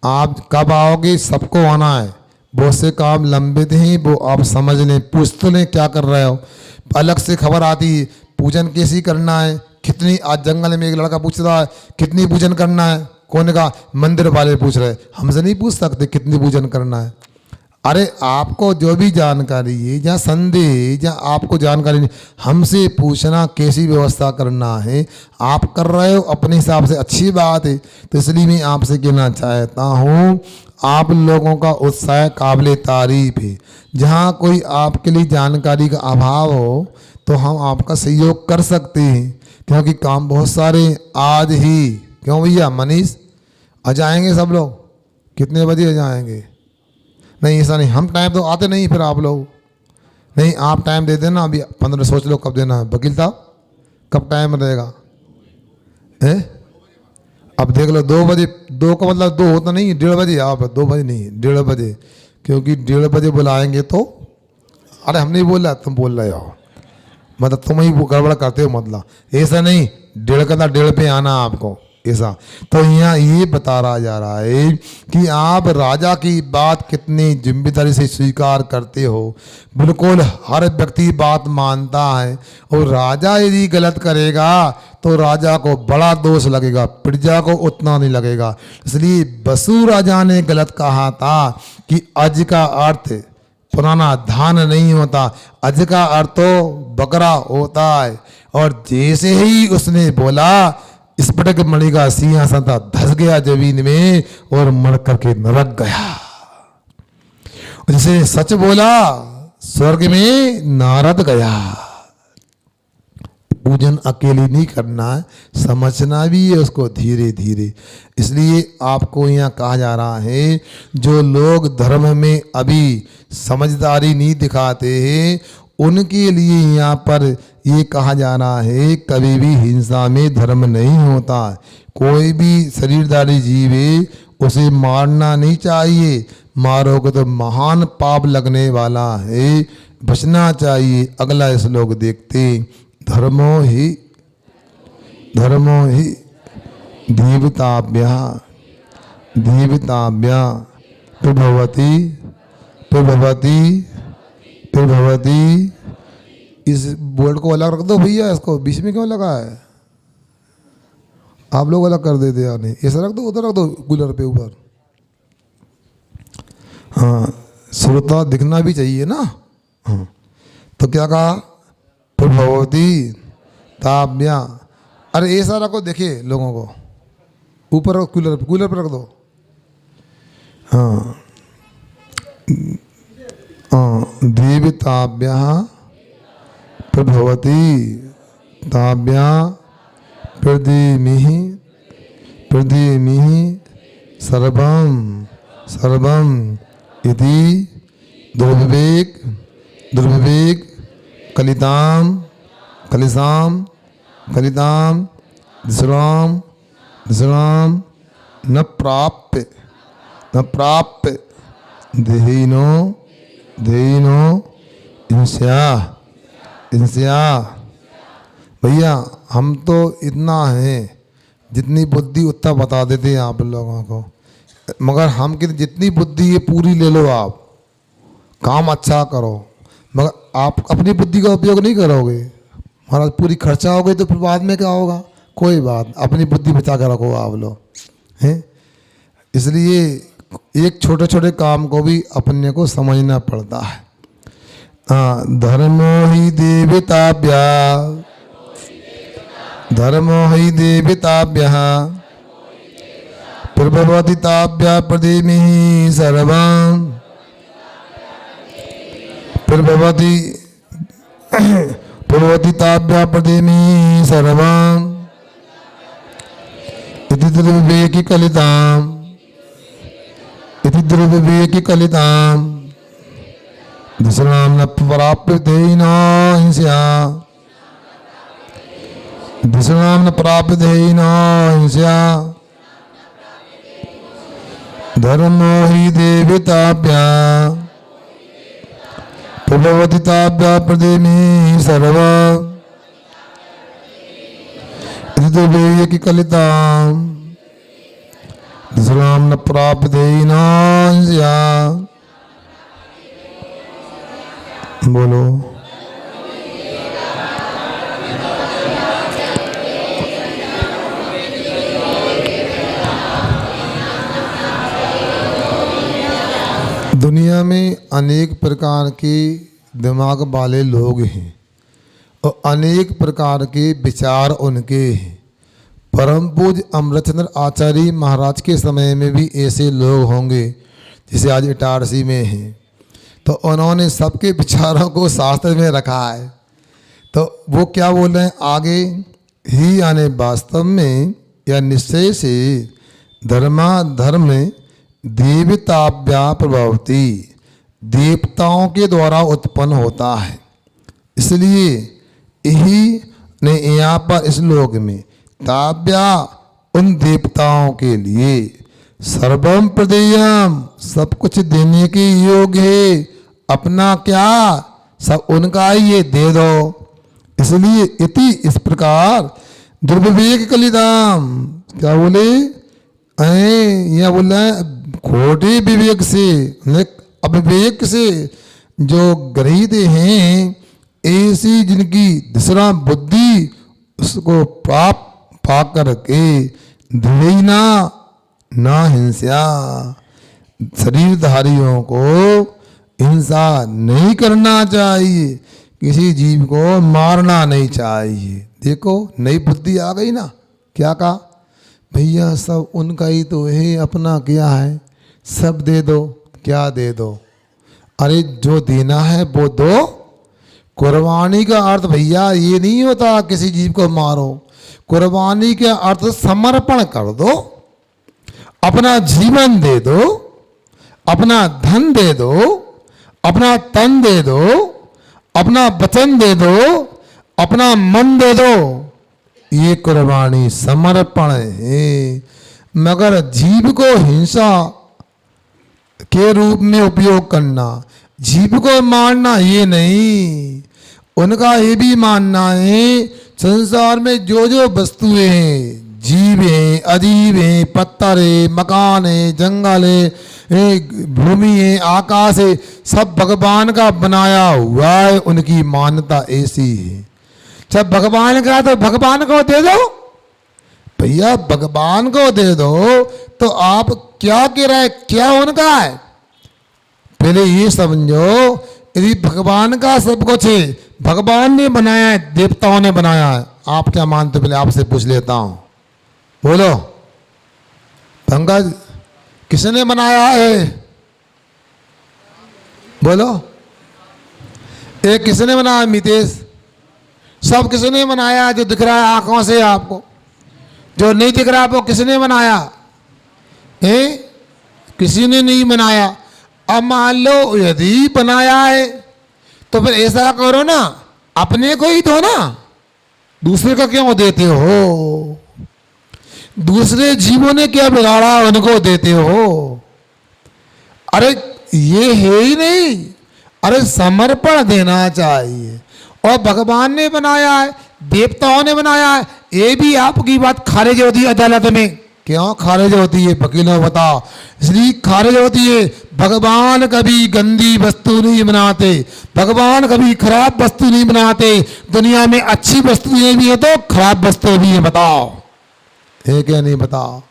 आप कब आओगे, सबको आना है। बहुत से काम लंबित हैं, वो आप समझ लें, पूछ तो लें क्या कर रहे हो। अलग से खबर आती है, पूजन कैसी करना है, कितनी। आज जंगल में एक लड़का पूछ रहा है कितनी पूजन करना है, कौन कहा, मंदिर वाले पूछ रहे, हमसे नहीं पूछ सकते कितनी पूजन करना है। अरे आपको जो भी जानकारी है या संदेह या आपको जानकारी नहीं, हमसे पूछना कैसी व्यवस्था करना है। आप कर रहे हो अपने हिसाब से, अच्छी बात है। तो इसलिए मैं आपसे कहना चाहता हूँ, आप लोगों का उत्साह काबिल तारीफ है। जहाँ कोई आपके लिए जानकारी का अभाव हो तो हम आपका सहयोग कर सकते हैं, क्योंकि काम बहुत सारे आज ही। क्यों भैया मनीष, आ जाएंगे सब लोग? कितने बजे आ जाएंगे? नहीं ऐसा नहीं, हम टाइम तो आते नहीं, फिर आप लोग नहीं, आप टाइम दे देना। अभी 15 सोच लो कब देना है। वकील साहब कब टाइम रहेगा? है अब देख लो 2 बजे, 2 का मतलब 2 होता नहीं, 1:30 बजे आप, 2 बजे नहीं 1:30 बजे, क्योंकि 1:30 बजे बुलाएंगे तो। अरे हम नहीं बोल रहा, तुम बोल रहे हो, मतलब तुम ही वो गड़बड़ करते हो। मतलब ऐसा नहीं, 1:30 का 1:30 पे आना आपको, ऐसा। तो यहाँ ये बता रहा जा रहा है कि आप राजा की बात कितनी जिम्मेदारी से स्वीकार करते हो। बिल्कुल हर व्यक्ति बात मानता है, और राजा यदि गलत करेगा तो राजा को बड़ा दोष लगेगा, प्रजा को उतना नहीं लगेगा। इसलिए बसु राजा ने गलत कहा था कि अज का अर्थ पुराना धान नहीं होता, अज का अर्थ तो बकरा होता है। और जैसे ही उसने बोला, स्फटिक मणि का सिंहासन था धस गया जमीन में और मर करके नरक गया। और जिसने सच बोला स्वर्ग में नारद गया। पूजन अकेले नहीं करना है, समझना भी है उसको धीरे धीरे। इसलिए आपको यहाँ कहा जा रहा है, जो लोग धर्म में अभी समझदारी नहीं दिखाते हैं, उनके लिए यहाँ पर ये कहा जा रहा है, कभी भी हिंसा में धर्म नहीं होता। कोई भी शरीरधारी जीव है उसे मारना नहीं चाहिए, मारोगे तो महान पाप लगने वाला है, बचना चाहिए। अगला श्लोक देखते, धर्मो ही देवताभ्य प्रभवती। इस बोर्ड को अलग रख दो भैया, इसको बीच में क्यों लगा है? आप लोग अलग कर देते या नहीं? ऐसा रख दो, उधर रख दो कूलर पे ऊपर। हाँ, श्रोता दिखना भी चाहिए ना। हाँ, तो क्या कहा? प्रभवती ताभ्या। अरे ऐसा रखो, देखिए लोगों को ऊपर रखो, कूलर पर रख दो। हाँ, देवताभ्य प्रभवती ताभ्या प्रदीमिः सर्वं इति दुर्विवेक कलिताम दिशराम न प्राप्य देहिनो इंस्या। भैया हम तो इतना हैं, जितनी बुद्धि उतना बता देते हैं आप लोगों को, मगर हम कि जितनी बुद्धि है पूरी ले लो, आप काम अच्छा करो, मगर आप अपनी बुद्धि का उपयोग नहीं करोगे, महाराज पूरी खर्चा हो गई तो फिर बाद में क्या होगा? कोई बात, अपनी बुद्धि बचा कर रखो आप लोग हैं। इसलिए एक छोटे छोटे काम को भी अपने को समझना पड़ता है। धर्मो ही देवताभ्यः प्रभवति ताभ्यः प्रदीमिः सर्वं प्रभवति ताभ्यः प्रदीमिः सर्वं इति दुर्विवेकी कलिताम् दिशराम न प्राप्य देहिनो हिंस्या। धर्मो हि देवताभ्या प्रभवतिताभ्या प्रदेमी सर्व इति कलिताम् दूसराम न प्राप्ते नांस्या। बोलो दुनिया में अनेक प्रकार के दिमाग वाले लोग हैं और अनेक प्रकार के विचार उनके हैं। परम पूज्य अमृतचंद्र आचार्य महाराज के समय में भी ऐसे लोग होंगे जैसे आज इटारसी में हैं, तो उन्होंने सबके विचारों को शास्त्र में रखा है। तो वो क्या बोल रहे हैं आगे ही आने वास्तव में या निश्चय से धर्म देवताभ्या प्रभवती, देवताओं के द्वारा उत्पन्न होता है। इसलिए यही ने यहाँ पर इस लोक में ताभ्या उन देवताओं के लिए सर्वम प्रदेयम सब कुछ देने के योग्य है। अपना क्या सब उनका ही ये दे दो। इसलिए इति इस प्रकार दुर्विवेक कलिदाम क्या बोले यह बोल रहे हैं खोटे विवेक से अविवेक से जो गृहीत हैं ऐसी जिनकी दूसरा बुद्धि उसको प्राप्त पा करके धृणा ना हिंसा, शरीरधारियों को हिंसा नहीं करना चाहिए, किसी जीव को मारना नहीं चाहिए। देखो नई बुद्धि आ गई ना। क्या कहा भैया सब उनका ही तो है, अपना क्या है, सब दे दो। क्या दे दो? अरे जो देना है वो दो। कुर्बानी का अर्थ भैया ये नहीं होता किसी जीव को मारो। कुर्बानी का अर्थ समर्पण कर दो, अपना जीवन दे दो, अपना धन दे दो, अपना तन दे दो, अपना वचन दे दो, अपना मन दे दो। ये कुर्बानी समर्पण है। मगर जीव को हिंसा के रूप में उपयोग करना, जीव को मारना ये नहीं। उनका ये भी मानना है संसार में जो जो वस्तुएं हैं, जीव हैं, अजीव हैं, पत्थर है, मकान है, जंगल है, भूमि है, आकाश है, सब भगवान का बनाया हुआ है। उनकी मान्यता ऐसी है। जब भगवान का तो भगवान को दे दो भैया, भगवान को दे दो। तो आप क्या कह रहे, क्या उनका है? पहले ये समझो यदि भगवान का सब कुछ है, भगवान ने बनाया है, देवताओं ने बनाया है, आप क्या मानते? पहले आपसे पूछ लेता हूं, बोलो पंकज किसने बनाया है? बोलो ये किसने बनाया? मितेश सब किसने बनाया? जो दिख रहा है आंखों से आपको, जो नहीं दिख रहा वो किसने बनाया है? किसी ने नहीं बनाया। अब मान लो यदि बनाया है तो फिर ऐसा करो ना, अपने को ही दो ना, दूसरे का क्यों देते हो? दूसरे जीवों ने क्या बिगाड़ा उनको देते हो? अरे ये है ही नहीं। अरे समर्पण देना चाहिए। और भगवान ने बनाया है, देवताओं ने बनाया है, ये भी आपकी बात खारिज होती है अदालत में। क्यों खारिज होती है? वकीलों बताओ। इसलिए खारिज होती है, भगवान कभी गंदी वस्तु नहीं बनाते, भगवान कभी खराब वस्तु नहीं बनाते। दुनिया में अच्छी वस्तुएं भी है तो खराब वस्तुएं भी है। बताओ है क्या? नहीं बताओ।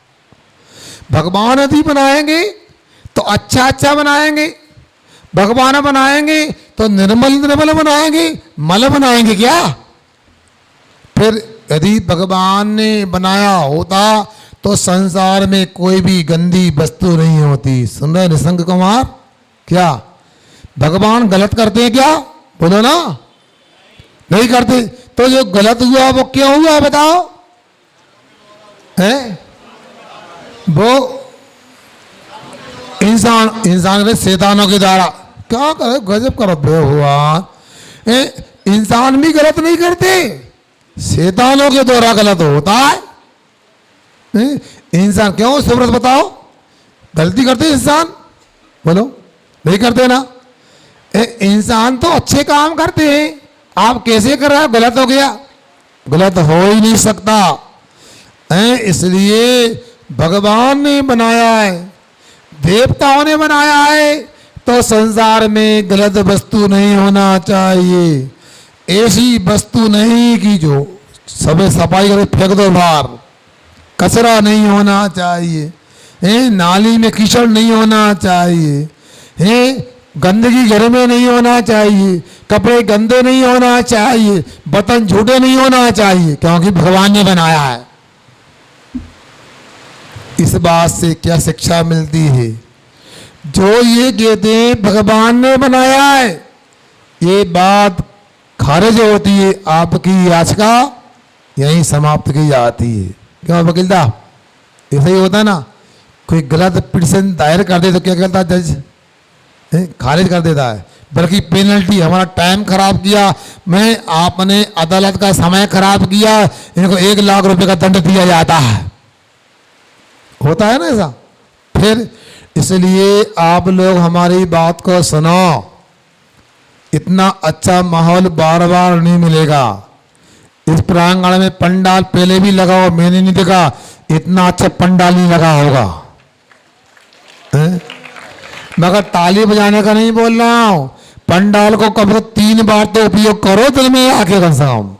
भगवान यदि बनाएंगे तो अच्छा अच्छा बनाएंगे, भगवान बनाएंगे तो निर्मल निर्मल बनाएंगे, मल बनाएंगे क्या? फिर यदि भगवान ने बनाया होता तो संसार में कोई भी गंदी वस्तु नहीं होती। सुन रहे निशंक कुमार? क्या भगवान गलत करते हैं क्या? बोलो ना, नहीं करते। तो जो गलत हुआ वो क्यों हुआ बताओ? हैं वो इंसान के शैतानों के द्वारा। क्या करे, गजब करो भगवान। इंसान भी गलत नहीं करते, शैतानों के द्वारा गलत होता है। इंसान क्यों सुब्रत बताओ? गलती करते हैं इंसान, बोलो नहीं करते ना। इंसान तो अच्छे काम करते हैं, आप कैसे कर रहे हो, गलत हो गया, गलत हो ही नहीं सकता है। इसलिए भगवान ने बनाया है, देवताओं ने बनाया है, तो संसार में गलत वस्तु नहीं होना चाहिए। ऐसी वस्तु नहीं कि जो सब सफाई करके फेंक दो बाहर, कचरा नहीं होना चाहिए, नाली में कीचड़ नहीं होना चाहिए, गंदगी घर में नहीं होना चाहिए, कपड़े गंदे नहीं होना चाहिए, बर्तन झूठे नहीं होना चाहिए, क्योंकि भगवान ने बनाया है। इस बात से क्या शिक्षा मिलती है? जो ये कहते हैं भगवान ने बनाया है, ये बात खारिज होती है, आपकी याचिका यहीं समाप्त की जाती है। क्यों वकील साहब, ऐसा ही होता ना, कोई गलत पिटीशन दायर कर दे तो क्या कहता है जज, खारिज कर देता है, बल्कि पेनल्टी, हमारा टाइम खराब किया, मैं आपने अदालत का समय खराब किया, इनको 1 लाख रुपए का दंड दिया जाता है, होता है ना ऐसा। फिर इसलिए आप लोग हमारी बात को सुनो, इतना अच्छा माहौल बार बार नहीं मिलेगा। इस प्रांगण में पंडाल पहले भी लगा हो, मैंने नहीं देखा इतना अच्छा पंडाल नहीं लगा होगा, मगर ताली बजाने का नहीं बोल रहा हूं, पंडाल को कम से 3 बार तो उपयोग करो दिल में आके कम से कम।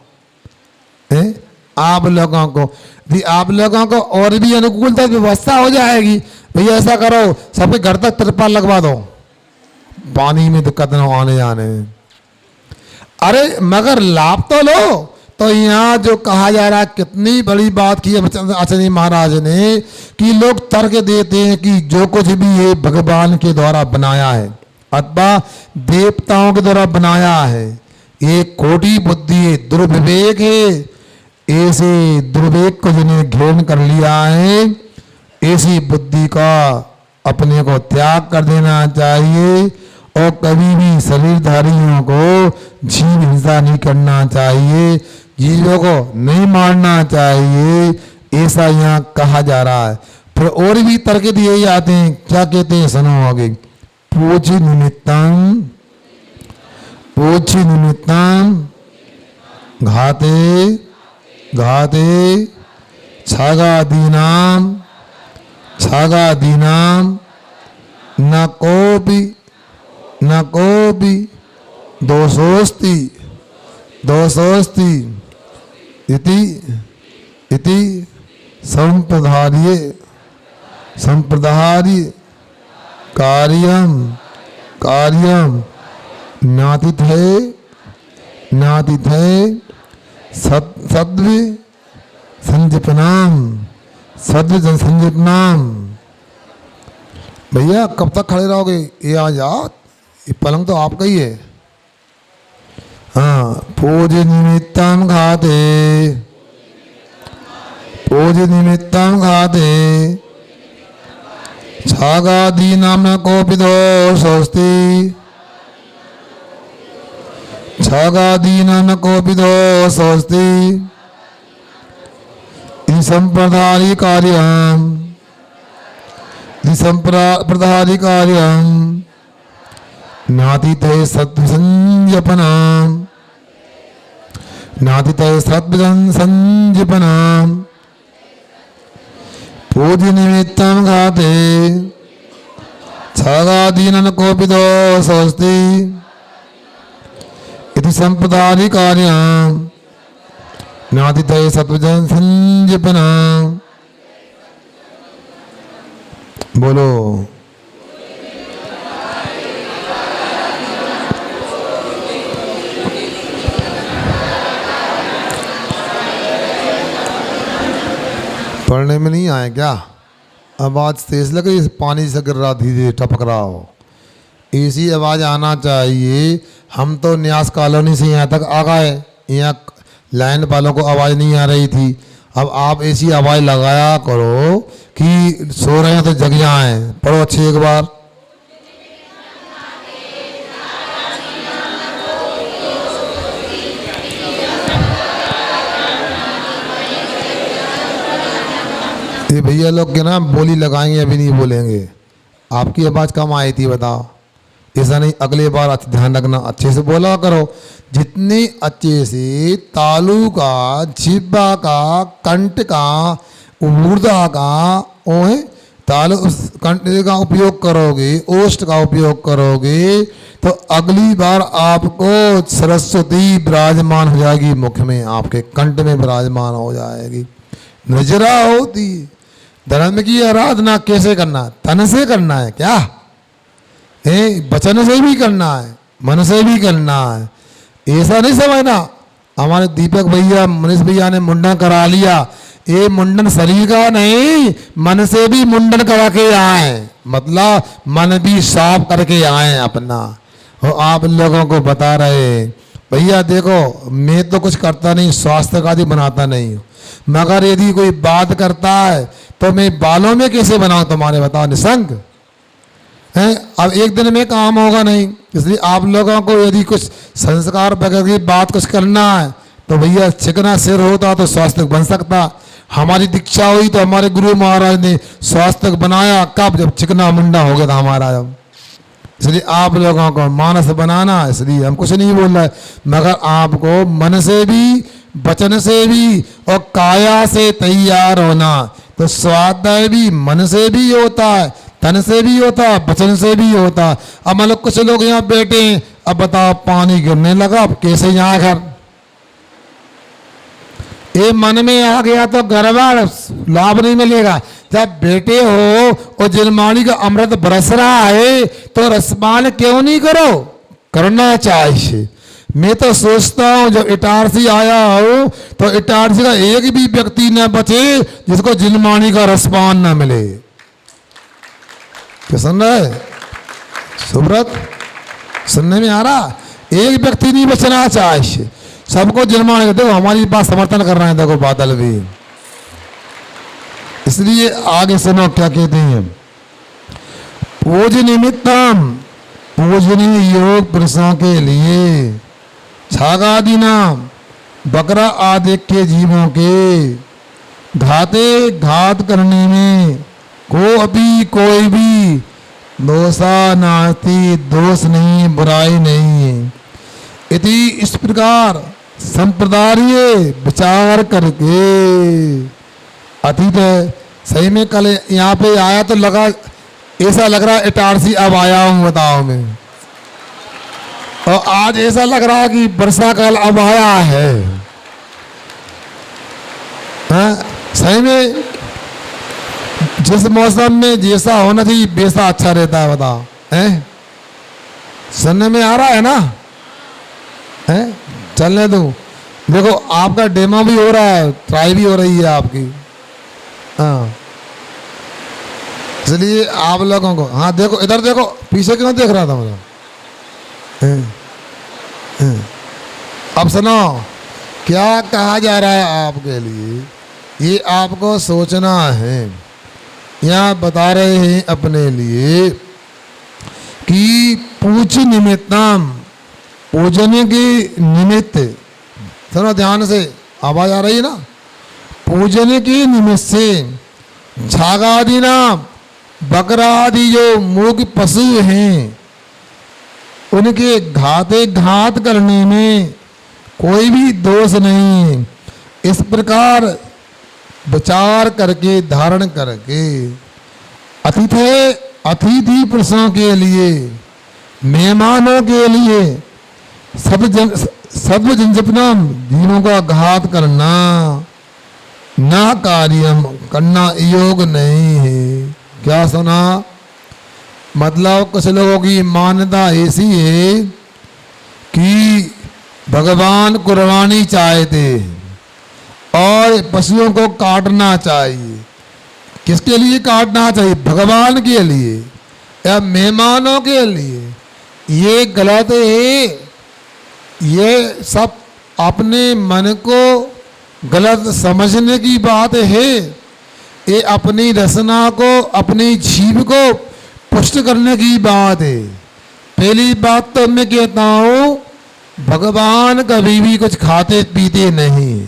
आप लोगों को और भी अनुकूलता व्यवस्था हो जाएगी। भैया ऐसा करो, सबके घर तक तिरपाल लगवा दो, पानी में दिक्कत न आने जाने। अरे मगर लाभ तो लो। तो यहाँ जो कहा जा रहा है, कितनी बड़ी बात की आचार्य महाराज ने, कि लोग तर्क देते हैं कि जो कुछ भी है भगवान के द्वारा बनाया है अथवा देवताओं के द्वारा बनाया है, ये खोटी बुद्धि है, दुर्विवेक है। ऐसे दुर्विवेक को जिन्हें घेन कर लिया है, ऐसी बुद्धि का अपने को त्याग कर देना चाहिए और कभी भी शरीरधारियों को जीव हिंसा नहीं करना चाहिए, जीवों को नहीं मारना चाहिए, ऐसा यहाँ कहा जा रहा है। फिर और भी तर्क दिए जाते हैं, क्या कहते हैं सुनो आगे। पूज्य निमित्तम घाते घाते छागादीनाम न कोपि दोषोस्ति इति संप्रदार्य कार्यम नातिथे सद्व संजीपनाम। भैया कब तक खड़े रहोगे? ये आ जाओ, ये पलंग तो आपका ही है। हाँ, पूज्य निमित्तम घाते छागादीनाम न कोपि दोषोस्ति संप्रदाय कार्यम नातिथे सत्संजपनाम पूज्य निमित्तम घाते छागादीनां कोपि दोषोस्ति इति संप्रदाय कार्यम नातिथे सत्संजपनाम। बोलो पढ़ने में नहीं आए क्या? आवाज़ तेज लग रही, पानी से गिर रहा, धीरे टपक रहा हो, ऐसी आवाज़ आना चाहिए। हम तो न्यास कॉलोनी से यहाँ तक आ गए, यहाँ लाइन वालों को आवाज़ नहीं आ रही थी। अब आप ऐसी आवाज़ लगाया करो कि सो रहे हैं तो जग जाएं। पढ़ो अच्छी एक बार। ये भैया लोग के ना बोली लगाएंगे, अभी नहीं बोलेंगे। आपकी आवाज़ कम आई थी बताओ। ऐसा नहीं, अगले बार ध्यान रखना, अच्छे से बोला करो। जितने अच्छे से तालु का, जिब्बा का, कंठ का, ऊर्धा का, ओहे तालु कंठ का उपयोग करोगे, ओष्ठ का उपयोग करोगे, तो अगली बार आपको सरस्वती विराजमान हो जाएगी, मुख में, आपके कंठ में विराजमान हो जाएगी। नजरा होती। धर्म की आराधना कैसे करना? तन से करना है क्या? वचन से भी करना है, मन से भी करना है। ऐसा नहीं समझना हमारे दीपक भैया, मनीष भैया ने मुंडन करा लिया, ये मुंडन शरीर का नहीं, मन से भी मुंडन करा के आए, मतलब मन भी साफ करके आए अपना। और आप लोगों को बता रहे भैया देखो, मैं तो कुछ करता नहीं, स्वास्थ्य का भी बनाता नहीं हूँ, मगर यदि कोई बात करता है तो मैं बालों में कैसे बनाऊं तुम्हारे, बताओ निशंक है। अब एक दिन में काम होगा नहीं, इसलिए आप लोगों को यदि कुछ संस्कार वगैरह की बात कुछ करना है तो भैया चिकना सिर होता तो स्वास्थ्य बन सकता। हमारी दीक्षा हुई तो हमारे गुरु महाराज ने स्वास्थ्य बनाया कब? जब चिकना मुंडा हो गया था हमारा। जब इसलिए आप लोगों को मानस बनाना, इसलिए हम कुछ नहीं बोल रहे, मगर आपको मन से भी, वचन से भी और काया से तैयार होना। तो स्वाध्याय भी मन से भी होता है, तन से भी होता है, वचन से भी होता है। अब मतलब कुछ लोग यहाँ बैठे, अब बताओ पानी गिरने लगा, अब कैसे यहाँ घर? ये मन में आ गया तो घर बार लाभ नहीं मिलेगा। जब बेटे हो और जिनमानी का अमृत बरस रहा है तो रसपान क्यों नहीं करो? करना चाहिए। मैं तो सोचता हूं जब इटारसी आया हो तो इटारसी का एक भी व्यक्ति न बचे जिसको जिनमानी का रसपान न मिले। क्या सुन रहा है सुब्रत? सुनने में आ रहा? एक व्यक्ति नहीं बचना चाहिए, सबको जिनमानी का। देखो हमारी बात समर्थन कर रहे हैं, देखो बादल भी। इसलिए आगे सुनो क्या कहते हैं। पूज निमित्तम, पूजनीय योग पुरुषों के लिए, छागादि नाम, बकरा आदि के जीवों के, घाते घात करने में कोई भी दोषा नास्ति, दोष नहीं, बुराई नहीं। यदि इस प्रकार संप्रदाय विचार करके, अतीत सही में कल यहाँ पे आया तो लगा, ऐसा लग रहा इटारसी अब आया हूँ बताओ मैं, और आज ऐसा लग रहा कि वर्षा काल अब आया है। हाँ सही में जिस मौसम में जैसा होना चाहिए वैसा अच्छा रहता है, बताओ हैं? सुनने में आ रहा है ना? हैं? चलने दो। देखो आपका डेमो भी हो रहा है, ट्राई भी हो रही है आपकी। हाँ इसलिए आप लोगों को, हाँ देखो इधर देखो, पीछे क्यों देख रहा था मुझे? अब सुनो क्या कहा जा रहा है आपके लिए, ये आपको सोचना है। यहाँ बता रहे हैं अपने लिए कि पूज निमित्तम, पूजने के निमित्त, सुनो ध्यान से, आवाज आ रही है ना? पूजने के निमित्त से छागादि नाम, बकरा आदि जो मूक पशु हैं उनके घाते घात करने में कोई भी दोष नहीं। इस प्रकार विचार करके, धारण करके, अतिथि पुरुषों के लिए, मेहमानों के लिए, सब जनजपनम, जीवों का घात करना ना कार्यम, करना योग नहीं है। क्या सुना? मतलब कुछ लोगों की मान्यता ऐसी है कि भगवान कुर्बानी चाहते और पशुओं को काटना चाहिए। किसके लिए काटना चाहिए? भगवान के लिए या मेहमानों के लिए। ये गलत है। ये सब अपने मन को गलत समझने की बात है। ये अपनी रचना को, अपनी जीव को पुष्ट करने की बात है। पहली बात तो मैं कहता हूँ, भगवान कभी भी कुछ खाते पीते नहीं।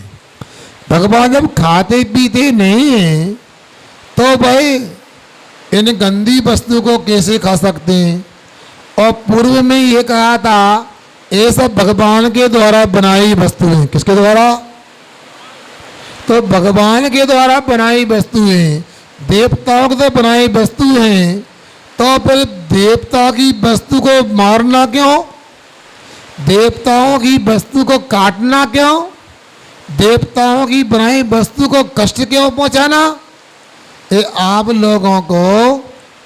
भगवान जब खाते पीते नहीं है तो भाई इन गंदी वस्तु को कैसे खा सकते हैं? और पूर्व में ये कहा था ये सब भगवान के द्वारा बनाई वस्तुएं। किसके द्वारा? तो भगवान के द्वारा बनाई वस्तुएं, देवताओं के द्वारा बनाई वस्तु हैं। तो फिर देवता की वस्तु को मारना क्यों? देवताओं की वस्तु को काटना क्यों? देवताओं की बनाई वस्तु को कष्ट क्यों पहुंचाना? ये आप लोगों को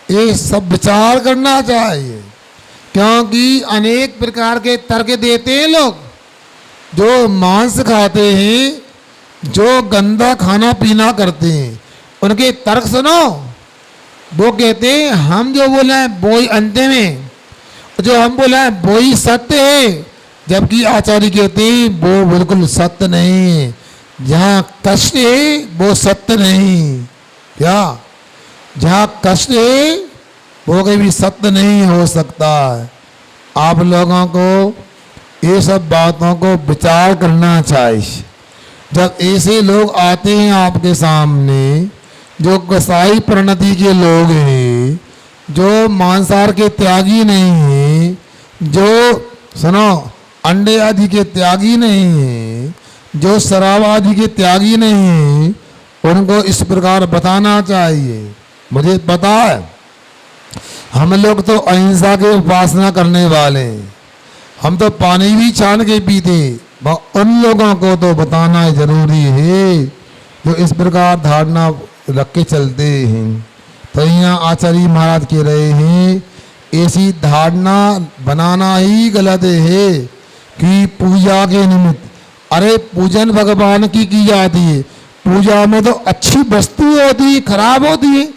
ये सब विचार करना चाहिए, क्योंकि अनेक प्रकार के तर्क देते हैं लोग। जो मांस खाते हैं, जो गंदा खाना पीना करते हैं, उनके तर्क सुनो। वो कहते हैं हम जो बोले हैं वो ही अंत में, जो हम बोले हैं वो ही सत्य है, जबकि आचार्य कहते हैं वो बिल्कुल सत्य नहीं है। जहाँ कष्ट है वो सत्य नहीं। क्या? जहाँ कष्ट है वो कभी सत्य नहीं हो सकता है। आप लोगों को ये सब बातों को विचार करना चाहिए। जब ऐसे लोग आते हैं आपके सामने जो कसाई प्रणति के लोग हैं, जो मांसाहार के त्यागी नहीं हैं, जो सुनो अंडे आदि के त्यागी नहीं हैं, जो शराब आदि के त्यागी नहीं हैं, उनको इस प्रकार बताना चाहिए। मुझे पता है हम लोग तो अहिंसा के उपासना करने वाले हैं, हम तो पानी भी छान के पीते। उन लोगों को तो बताना जरूरी है जो इस प्रकार धारणा रख के चलते हैं। तो यहाँ आचार्य महाराज कह रहे हैं ऐसी धारणा बनाना ही गलत है कि पूजा के निमित्त, अरे पूजन भगवान की जाती है। पूजा में तो अच्छी वस्तु होती है, खराब होती है।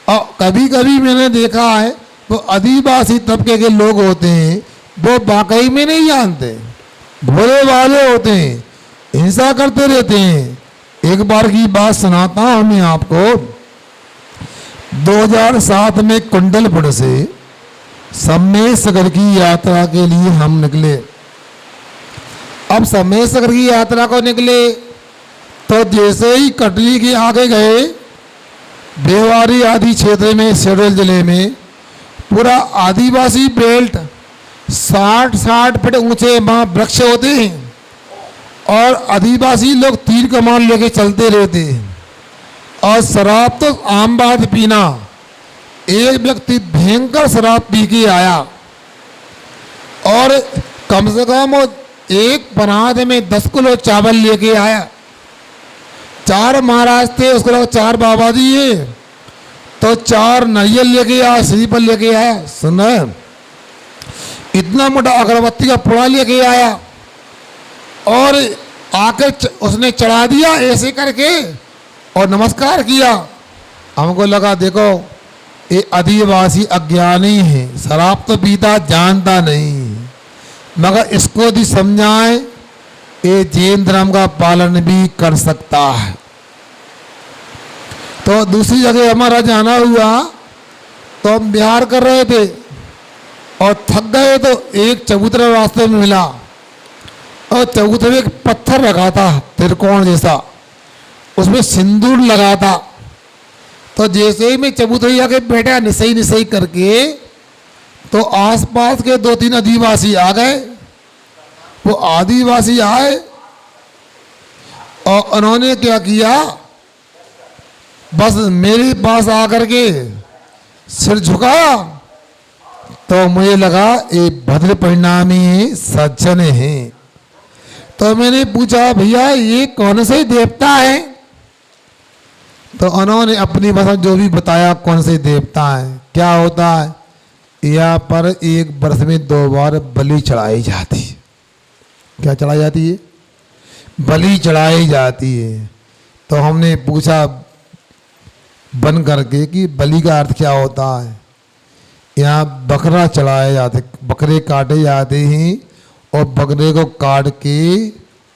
और कभी कभी मैंने देखा है वो आदिवासी तबके के लोग होते हैं, वो वाकई में नहीं जानते, भोले वाले होते हैं, हिंसा करते रहते हैं। एक बार की बात सुनाता हूँ मैं आपको। 2007 में कुंडलपुर से समय सागर की यात्रा के लिए हम निकले। अब समय सागर की यात्रा को निकले तो जैसे ही कटनी के आगे गए, बेवारी आदि क्षेत्र में शहडोल जिले में पूरा आदिवासी बेल्ट 60-60 फीट ऊंचे वहाँ वृक्ष होते हैं और आदिवासी लोग तीर कमान लेके चलते रहते हैं। और शराब तो आम बात पीना। एक व्यक्ति भयंकर शराब पी के आया और कम से कम एक परात में 10 किलो चावल लेके आया। 4 महाराज थे, उसको लगा 4 बाबा जी है, तो 4 नारियल लेके आया, श्रीफल लेके आया। सुना, इतना मोटा अगरबत्ती का पुड़ा लेके आया और आकर उसने चढ़ा दिया ऐसे करके और नमस्कार किया। हमको लगा देखो ये आदिवासी अज्ञानी है, शराब तो पीता जानता नहीं, मगर इसको भी समझाएं ये जैन धर्म का पालन भी कर सकता है। तो दूसरी जगह हमारा जाना हुआ तो हम बिहार कर रहे थे और थक गए तो एक चबूतरा रास्ते में मिला और चबूतरे में एक पत्थर रखा था त्रिकोण जैसा, उसमें सिंदूर लगा था। तो जैसे ही मैं चबूतरे जाके बैठा निसई निसई करके, तो आसपास के 2-3 आदिवासी आ गए। वो आदिवासी आए और उन्होंने क्या किया, बस मेरे पास आकर के सिर झुकाया। तो मुझे लगा ये भद्र परिणामी सज्जन हैं। तो मैंने पूछा भैया ये कौन से देवता है? तो उन्होंने अपनी भाषा जो भी बताया कौन से देवता है। क्या होता है, यहाँ पर एक वर्ष में 2 बार बलि चढ़ाई जाती है। क्या चढ़ाई जाती है? बलि चढ़ाई जाती है। तो हमने पूछा बन करके कि बलि का अर्थ क्या होता है। यहाँ बकरा चढ़ाए जाते, बकरे काटे जाते हैं और बकरे को काट के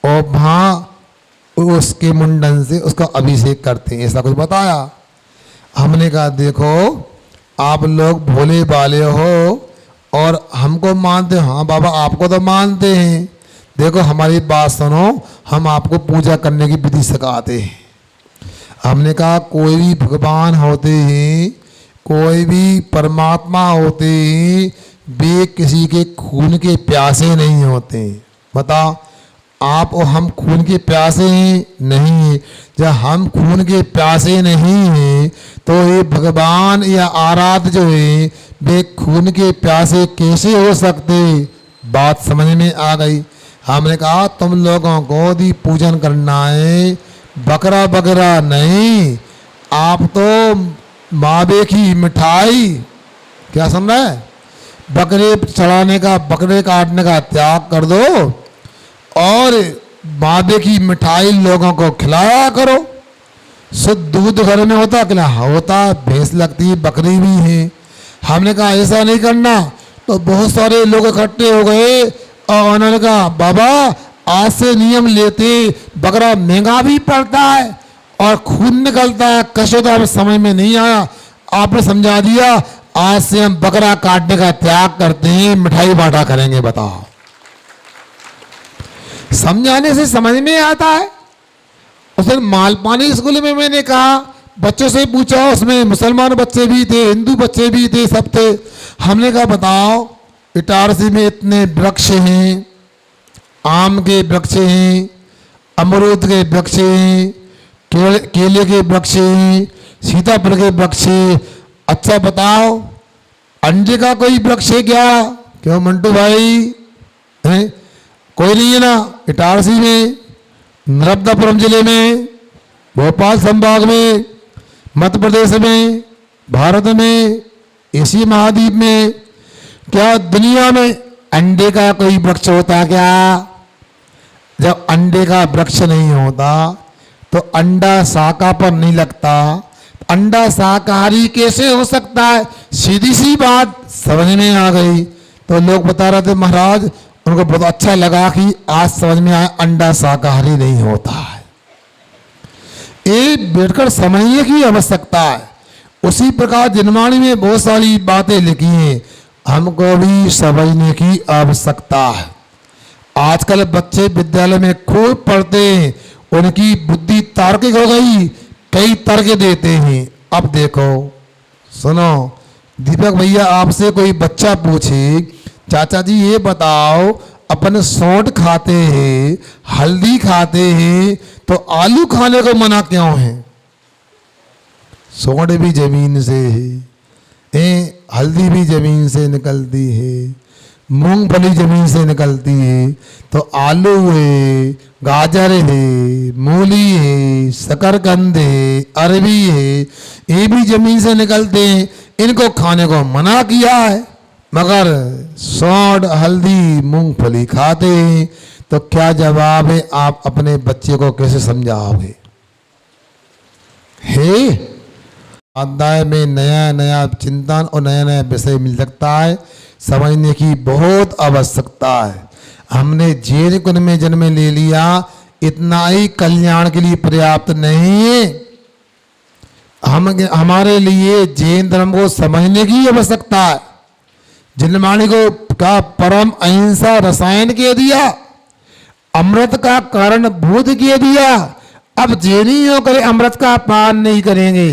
और वहाँ उसके मुंडन से उसका अभिषेक करते हैं, ऐसा कुछ बताया। हमने कहा देखो आप लोग भोले वाले हो और हमको मानते हो। हाँ बाबा आपको तो मानते हैं, देखो हमारी बात सुनो, हम आपको पूजा करने की विधि सिखाते हैं। हमने कहा कोई भी भगवान होते हैं, कोई भी परमात्मा होते हैं वे किसी के खून के प्यासे नहीं होते। बताओ, आप और हम खून के प्यासे हैं? नहीं है। जब हम खून के प्यासे नहीं हैं तो ये भगवान या आराध्य जो है वे खून के प्यासे कैसे हो सकते? बात समझ में आ गई। हमने कहा तुम लोगों को यदि पूजन करना है बकरा बकरा नहीं, आप तो मावे की मिठाई, क्या समझ रहा है, बकरे चढ़ाने का, बकरे काटने का त्याग कर दो और मावे की मिठाई लोगों को खिलाया करो। शुद्ध दूध घर में होता क्या होता? भैंस लगती है, बकरी भी है। हमने कहा ऐसा नहीं करना, तो बहुत सारे लोग इकट्ठे हो गए और उन्होंने कहा बाबा आज से नियम लेते, बकरा महंगा भी पड़ता है और खून निकलता है, कैसे तो हमें समझ में नहीं आया। आपने समझा दिया, आज से हम बकरा काटने का त्याग करते हैं, मिठाई बांटा करेंगे। बताओ, समझाने से समझ में आता है। उस दिन मालपानी स्कूल में मैंने कहा, बच्चों से पूछा, उसमें मुसलमान बच्चे भी थे, हिंदू बच्चे भी थे, सब थे। हमने कहा बताओ, इटारसी में इतने वृक्ष हैं, आम के वृक्ष हैं, अमरूद के वृक्ष हैं, केले के वृक्ष हैं, सीताफल के वृक्ष हैं। अच्छा बताओ, अंडे का कोई वृक्ष है क्या? क्यों मंटू भाई, हैं? कोई नहीं है ना? इटारसी में, नर्मदापुरम जिले में, भोपाल संभाग में, मध्य प्रदेश में, भारत में, एशिया महाद्वीप में, क्या दुनिया में अंडे का कोई वृक्ष होता क्या? जब अंडे का वृक्ष नहीं होता तो अंडा शाखा पर नहीं लगता। अंडा शाकाहारी कैसे हो सकता है? सीधी सी बात समझ में आ गई। तो लोग बता रहे थे महाराज, उनको बहुत अच्छा लगा कि आज समझ में आया अंडा शाकाहारी नहीं होता है। ये बैठकर समझने की आवश्यकता है। उसी प्रकार जिनवाणी में बहुत सारी बातें लिखी हैं, हमको भी समझने की आवश्यकता है। आजकल बच्चे विद्यालय में खूब पढ़ते हैं, उनकी बुद्धि तार्किक हो गई, कई तर्क देते हैं। अब देखो सुनो, दीपक भैया आपसे कोई बच्चा पूछे, चाचा जी ये बताओ, अपन सौंठ खाते हैं, हल्दी खाते हैं, तो आलू खाने को मना क्यों है? सौंठ भी जमीन से है, हल्दी भी जमीन से निकलती है, मूंगफली जमीन से निकलती है, तो आलू है, गाजर है, मूली है, शकरकंद है, अरबी है, ये भी जमीन से निकलते हैं, इनको खाने को मना किया है। मगर सौंठ, हल्दी, मूंगफली खाते हैं। तो क्या जवाब है? आप अपने बच्चे को कैसे समझाओगे? है अध्याय में नया नया चिंतन और नया नया विषय मिल सकता है, समझने की बहुत आवश्यकता है। हमने जैन कुल में जन्म ले लिया, इतना ही कल्याण के लिए पर्याप्त नहीं है। हमारे लिए जैन धर्म को समझने की आवश्यकता है। जिनवाणी को का परम अहिंसा रसायन कह दिया, अमृत का कारण भूत कह दिया। अब जैनी होकर अमृत का पान नहीं करेंगे,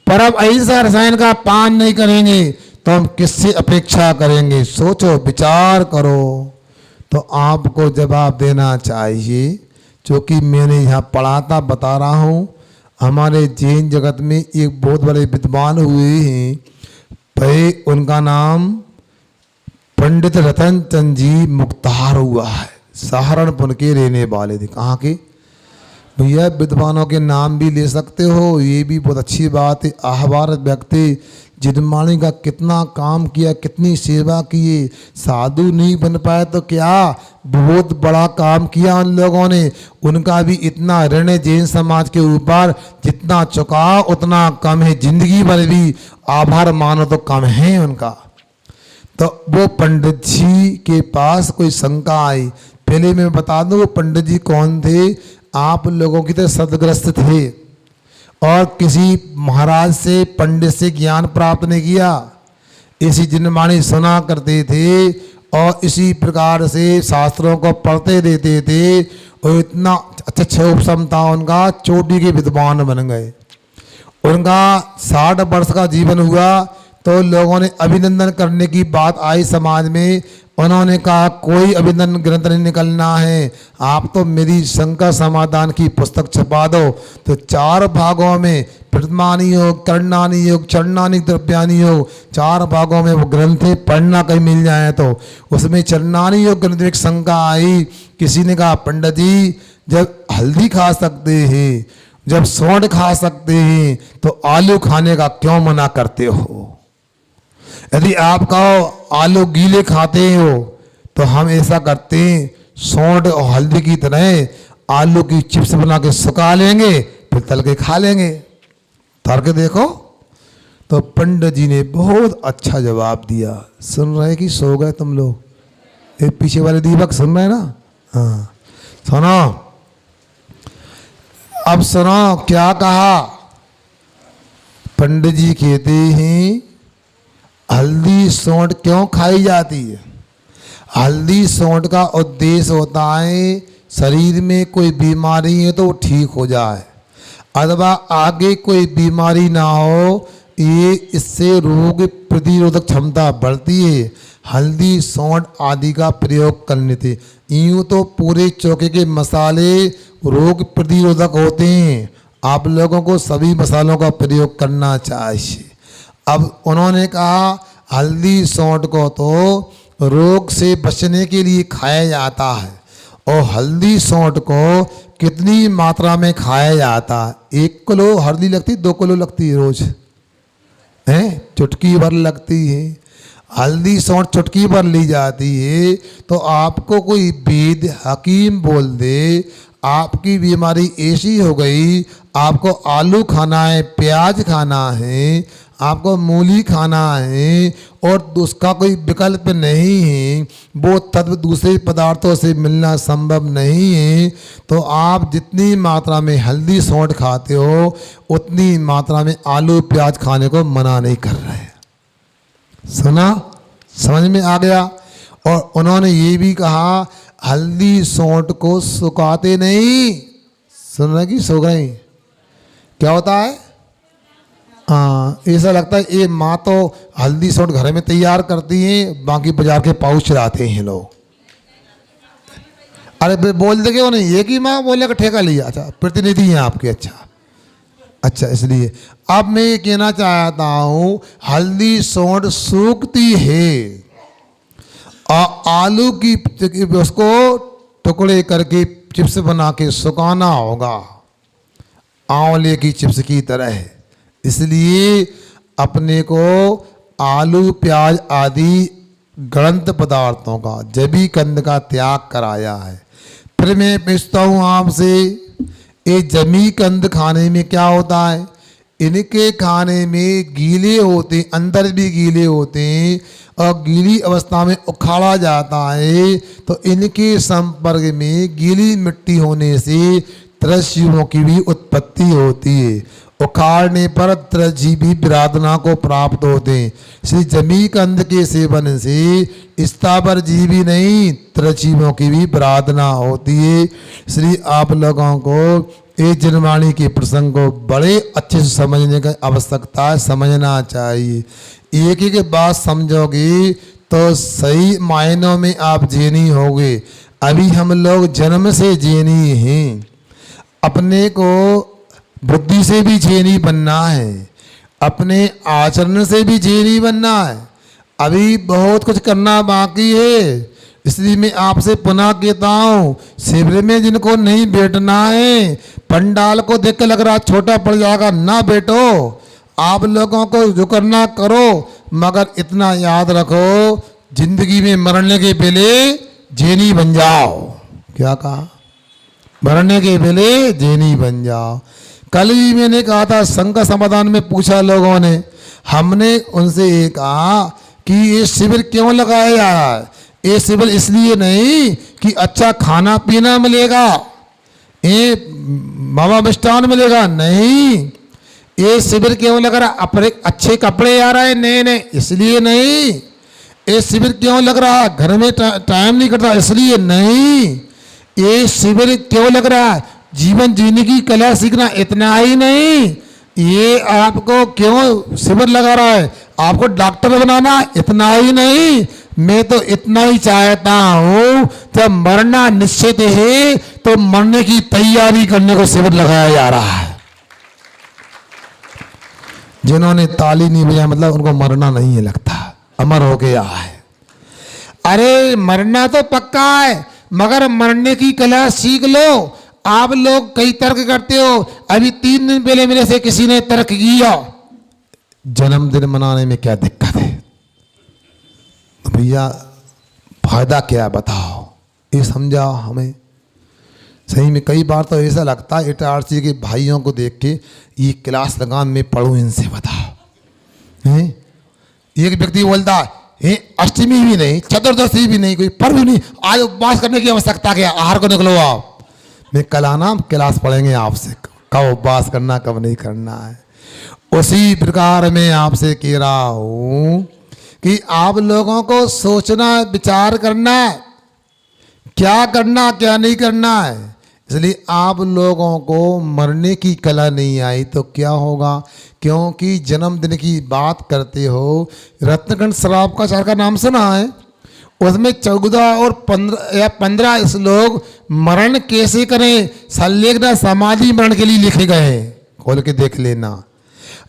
परम अहिंसा रसायन का पान नहीं करेंगे, तो हम किससे अपेक्षा करेंगे? सोचो, विचार करो। तो आपको जवाब देना चाहिए, क्योंकि मैंने यहाँ पढ़ाता बता रहा हूँ। हमारे जैन जगत में एक बहुत बड़े विद्वान हुए हैं, भाई उनका नाम पंडित रतन चंद जी मुख्तार हुआ है, सहारनपुर के रहने वाले थे। कहाँ के भैया? विद्वानों के नाम भी ले सकते हो, ये भी बहुत अच्छी बात है। आह्वार व्यक्ति जिनवाणी का कितना काम किया, कितनी सेवा किए, साधु नहीं बन पाए तो क्या, बहुत बड़ा काम किया उन लोगों ने। उनका भी इतना ऋण जैन समाज के ऊपर, जितना चुकाओ उतना कम है, जिंदगी भर भी आभार मानो तो कम है उनका। तो वो पंडित जी के पास कोई शंका आई। पहले मैं बता दूं वो पंडित जी कौन थे। आप लोगों की तरह सदग्रस्त थे और किसी महाराज से, पंडित से ज्ञान प्राप्त नहीं किया। इसी जिनवाणी सुना करते थे और इसी प्रकार से शास्त्रों को पढ़ते देते थे, और इतना अच्छा उपशम था उनका, चोटी के विद्वान बन गए। उनका 60 वर्ष का जीवन हुआ तो लोगों ने अभिनंदन करने की बात आई समाज में। उन्होंने कहा कोई अभिनंदन ग्रंथ नहीं निकलना है, आप तो मेरी शंका समाधान की पुस्तक छपा दो। तो 4 भागों में प्रथमानी योग, करणानी योग, चरणानी, द्रव्यानी योग, 4 भागों में वो ग्रंथ पढ़ना कहीं मिल जाए। तो उसमें चरणानी योग ग्रंथ में एक शंका आई। किसी ने कहा पंडित जी जब हल्दी खा सकते हैं, जब सौंठ खा सकते हैं, तो आलू खाने का क्यों मना करते हो? यदि आप कहो आलू गीले खाते हो तो हम ऐसा करते हैं, सौंठ और हल्दी की तरह आलू की चिप्स बना के सुखा लेंगे, फिर तल के खा लेंगे। तल के देखो। तो पंडित जी ने बहुत अच्छा जवाब दिया। सुन रहे कि सो गए तुम लोग? ये पीछे वाले दीपक सुन रहे ना? हाँ सुनो, अब सुनो क्या कहा। पंडित जी कहते हैं हल्दी सौंठ क्यों खाई जाती है? हल्दी सौंठ का उद्देश्य होता है शरीर में कोई बीमारी है तो ठीक हो जाए, अथवा आगे कोई बीमारी ना हो, ये इससे रोग प्रतिरोधक क्षमता बढ़ती है। हल्दी सौंठ आदि का प्रयोग करने थे। यूँ तो पूरे चौके के मसाले रोग प्रतिरोधक होते हैं, आप लोगों को सभी मसालों का प्रयोग करना चाहिए। अब उन्होंने कहा हल्दी सौंठ को तो रोग से बचने के लिए खाया जाता है, और हल्दी सौंठ को कितनी मात्रा में खाया जाता है? 1 किलो हल्दी लगती, 2 किलो लगती है रोज? हैं? चुटकी भर लगती है। हल्दी सौंठ चुटकी भर ली जाती है। तो आपको कोई वैद्य हकीम बोल दे आपकी बीमारी ऐसी हो गई, आपको आलू खाना है, प्याज खाना है, आपको मूली खाना है, और उसका कोई विकल्प नहीं है, वो तत्व दूसरे पदार्थों से मिलना संभव नहीं है, तो आप जितनी मात्रा में हल्दी सौंठ खाते हो उतनी मात्रा में आलू प्याज खाने को मना नहीं कर रहे हैं। सुना? समझ में आ गया? और उन्होंने ये भी कहा हल्दी सौंठ को सुखाते नहीं। सुन रहे कि सो गए? क्या होता है? हाँ, ऐसा लगता है ये माँ तो हल्दी सौंठ घर में तैयार करती हैं, बाकी बाजार के पाउच चलाते हैं लोग। अरे बोल दे क्यों नहीं? एक ही माँ बोले का ठेका लिया। अच्छा, प्रतिनिधि हैं आपके? अच्छा इसलिए अब मैं ये कहना चाहता हूँ हल्दी सौंठ सूखती है, और आलू की उसको टुकड़े करके चिप्स बना के सुखाना होगा, आंवले की चिप्स की तरह। इसलिए अपने को आलू प्याज आदि गलंत पदार्थों का, जैविक कंद का त्याग कराया है। फिर मैं पूछता हूँ आपसे, ये जमी कंद खाने में क्या होता है? इनके खाने में गीले होते, अंदर भी गीले होते हैं, और गीली अवस्था में उखाड़ा जाता है, तो इनके संपर्क में गीली मिट्टी होने से त्रस्जीवों की भी उत्पत्ति होती है। उखाड़ने पर त्रस्जीवी विराधना को प्राप्त होते हैं। इसलिए जमी कंद के सेवन से स्थावर जीवी नहीं, त्रस्जीवों की भी विराधना होती है। इसलिए आप लोगों को ये जनवाणी के प्रसंग को बड़े अच्छे से समझने की आवश्यकता है, समझना चाहिए। एक एक बात समझोगे तो सही मायनों में आप जेनी होगे। अभी हम लोग जन्म से जेनी हैं, अपने को बुद्धि से भी जेनी बनना है, अपने आचरण से भी जेनी बनना है। अभी बहुत कुछ करना बाकी है। इसलिए मैं आपसे पुनः कहता हूँ, शिविर में जिनको नहीं बैठना है, पंडाल को देख के लग रहा छोटा पड़ जाएगा, ना बैठो। आप लोगों को जो करना करो, मगर इतना याद रखो जिंदगी में मरने के पहले जेनी बन जाओ। क्या कहा? मरने के पहले जेनी बन जाओ। कल भी मैंने कहा था, शंका समाधान में पूछा लोगों ने, हमने उनसे ये कहा कि ये शिविर क्यों लगाया जा रहा है? ये शिविर इसलिए नहीं कि अच्छा खाना पीना मिलेगा, ये मावा मिष्ठान मिलेगा, नहीं। ये शिविर क्यों लग रहा? अपने अच्छे कपड़े आ रहे हैं नए नए, इसलिए नहीं। ये शिविर क्यों लग रहा? घर में टाइम नहीं कटता, इसलिए नहीं। ये शिविर क्यों लग रहा है? जीवन जीने की कला सीखना, इतना ही नहीं। ये आपको क्यों शिविर लगा रहा है? आपको डॉक्टर बनाना? इतना ही नहीं, मैं तो इतना ही चाहता हूं, जब मरना निश्चित है तो मरने की तैयारी करने को शिविर लगाया जा रहा है। जिन्होंने ताली नहीं बजाई मतलब उनको मरना नहीं है लगता, अमर होके आया है। अरे मरना तो पक्का है, मगर मरने की कला सीख लो। आप लोग कई तर्क करते हो, अभी 3 दिन पहले मेरे से किसी ने तर्क किया, जन्मदिन मनाने में क्या दिक्कत है? भैया फायदा क्या बताओ, ये समझाओ हमें। सही में कई बार तो ऐसा लगता है इटारसी के भाइयों को देख के, ये क्लास लगा मैं पढ़ूं इनसे, बताओ हैं? एक व्यक्ति बोलता है अष्टमी भी नहीं, चतुर्दशी भी नहीं, कोई पर्व भी नहीं, आज उपवास करने की आवश्यकता क्या, आहार को निकलो आप। मैं कल आना क्लास पढ़ेंगे आपसे, कब उपवास करना कब नहीं करना है। उसी प्रकार मैं आपसे कह रहा हूं कि आप लोगों को सोचना विचार करना है, क्या करना क्या नहीं करना है। इसलिए आप लोगों को मरने की कला नहीं आई तो क्या होगा? क्योंकि जन्मदिन की बात करते हो, रत्नखंड शराब का चार का नाम सुना है? उसमें 14 और 15 श्लोक मरण कैसे करें संलेखना समाधि मरण के लिए लिखे गए हैं, खोल के देख लेना।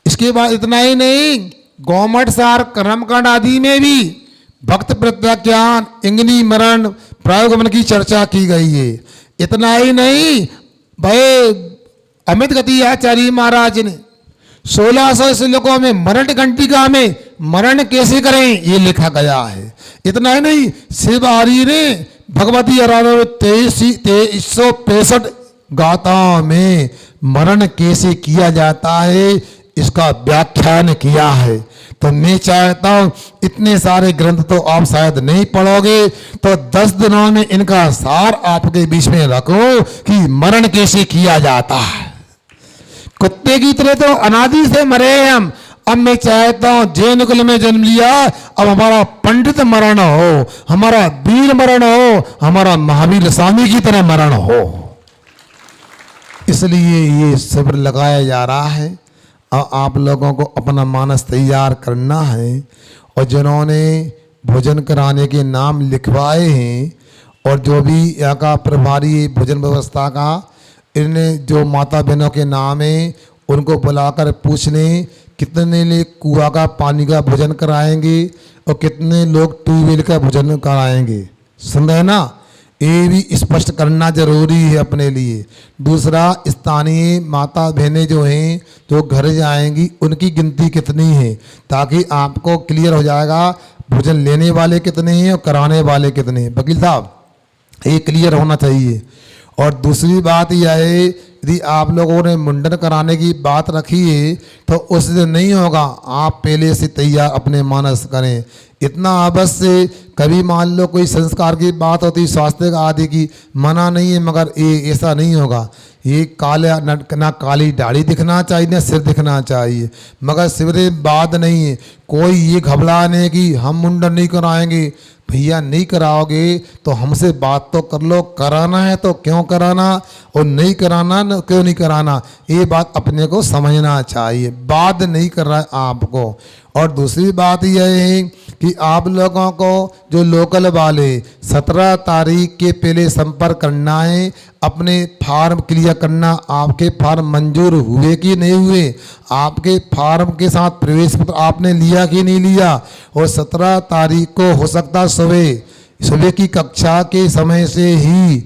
इसके बाद इतना ही नहीं, गौमठ सार कर्मकांड आदि में भी भक्त प्रत्याख्यान इंगनी मरण प्रायोगमन की चर्चा की गई है। इतना ही नहीं भाई, अमित गति आचार्य महाराज ने 1600 श्लोकों में मरण घंटिका में मरण कैसे करें ये लिखा गया है। इतना ही नहीं, शिव आर्य ने भगवती आराधना में 2365 गाथाओं में मरण कैसे किया जाता है इसका व्याख्यान किया है। तो मैं चाहता हूं इतने सारे ग्रंथ तो आप शायद नहीं पढ़ोगे, तो 10 दिनों में इनका सार आपके बीच में रखो कि मरण कैसे किया जाता है। कुत्ते की तरह तो अनादि से मरे हैं हम, अब मैं चाहता हूं जैन कुल में जन्म लिया, अब हमारा पंडित मरण हो, हमारा वीर मरण हो, हमारा महावीर स्वामी की तरह मरण हो। इसलिए ये शिविर लगाया जा रहा है और आप लोगों को अपना मानस तैयार करना है। और जिन्होंने भोजन कराने के नाम लिखवाए हैं और जो भी यहाँ का प्रभारी भोजन व्यवस्था का, इन्हें जो माता बहनों के नाम है उनको बुलाकर पूछ लें कितने लोग कुआं का पानी का भोजन कराएंगे और कितने लोग ट्यूबवेल का भोजन कराएंगे। सुन रहे ना, ये भी स्पष्ट करना जरूरी है अपने लिए। दूसरा, स्थानीय माता बहनें जो हैं जो घर जाएंगी उनकी गिनती कितनी है, ताकि आपको क्लियर हो जाएगा भोजन लेने वाले कितने हैं और कराने वाले कितने हैं। वकील साहब, ये क्लियर होना चाहिए। और दूसरी बात यह है, यदि आप लोगों ने मुंडन कराने की बात रखी है तो उस दिन नहीं होगा, आप पहले से तैयार अपने मानस करें। इतना अवश्य, कभी मान लो कोई संस्कार की बात होती स्वास्थ्य आदि की, मना नहीं है, मगर ये ऐसा नहीं होगा। ये काले ना काली दाढ़ी दिखना चाहिए ना सिर दिखना चाहिए, मगर सिर बात नहीं है। कोई ये घबराने की हम मुंडन नहीं कराएंगे, भैया नहीं कराओगे तो हमसे बात तो कर लो, कराना है तो क्यों कराना और नहीं कराना क्यों नहीं कराना, ये बात अपने को समझना चाहिए। बात नहीं कर रहा है आपको। और दूसरी बात यह है कि आप लोगों को जो लोकल वाले 17 तारीख के पहले संपर्क करना है, अपने फार्म क्लियर करना, आपके फार्म मंजूर हुए कि नहीं हुए, आपके फार्म के साथ प्रवेश पत्र आपने लिया कि नहीं लिया। और 17 तारीख को हो सकता सुबह की कक्षा के समय से ही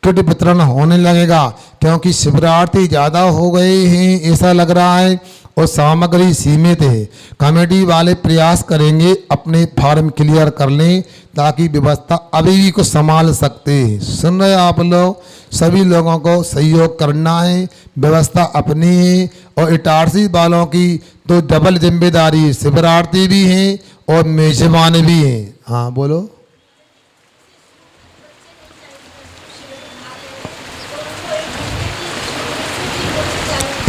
किट वितरण होने लगेगा, क्योंकि शिवरार्थी ज़्यादा हो गए हैं ऐसा लग रहा है और सामग्री सीमित है। कमेटी वाले प्रयास करेंगे अपने फॉर्म क्लियर कर लें, ताकि व्यवस्था अभी भी कुछ संभाल सकते हैं। सुन रहे आप लोग, सभी लोगों को सहयोग करना है, व्यवस्था अपनी है। और इटारसी वालों की तो डबल जिम्मेदारी, शिवरार्थी भी हैं और मेजबान भी हैं। हाँ बोलो।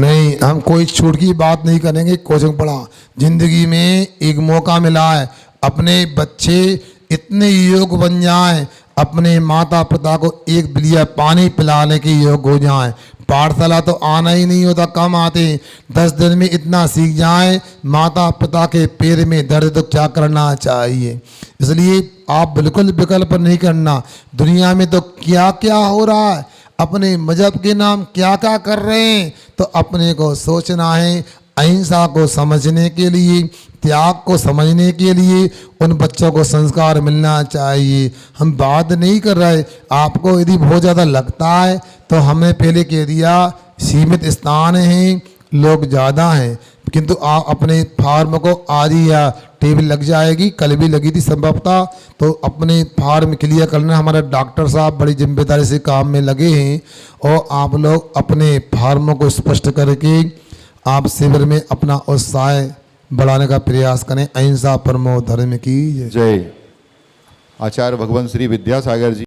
नहीं, हम कोई छूट की बात नहीं करेंगे। कोचिंग पढ़ा, जिंदगी में एक मौका मिला है, अपने बच्चे इतने योग बन जाएं, अपने माता पिता को एक बिलिया पानी पिलाने के योग हो जाएं, पाठशाला तो आना ही नहीं होता, कम आते। 10 दिन में इतना सीख जाएं, माता पिता के पैर में दर्द तो क्या करना चाहिए। इसलिए आप बिल्कुल विकल्प नहीं करना। दुनिया में तो क्या क्या हो रहा है, अपने मजहब के नाम क्या क्या कर रहे हैं, तो अपने को सोचना है। अहिंसा को समझने के लिए, त्याग को समझने के लिए उन बच्चों को संस्कार मिलना चाहिए। हम बात नहीं कर रहे, आपको यदि बहुत ज़्यादा लगता है तो हमने पहले कह दिया सीमित स्थान हैं, लोग ज़्यादा हैं, किंतु आप अपने फार्म को आदि या टेबल लग जाएगी, कल भी लगी थी संभवतः, तो अपने फार्म क्लियर करना। हमारे डॉक्टर साहब बड़ी जिम्मेदारी से काम में लगे हैं और आप लोग अपने फार्मों को स्पष्ट करके आप शिविर में अपना उत्साह बढ़ाने का प्रयास करें। अहिंसा परमो धर्म की जय। जय। आचार्य भगवान श्री विद्यासागर जी।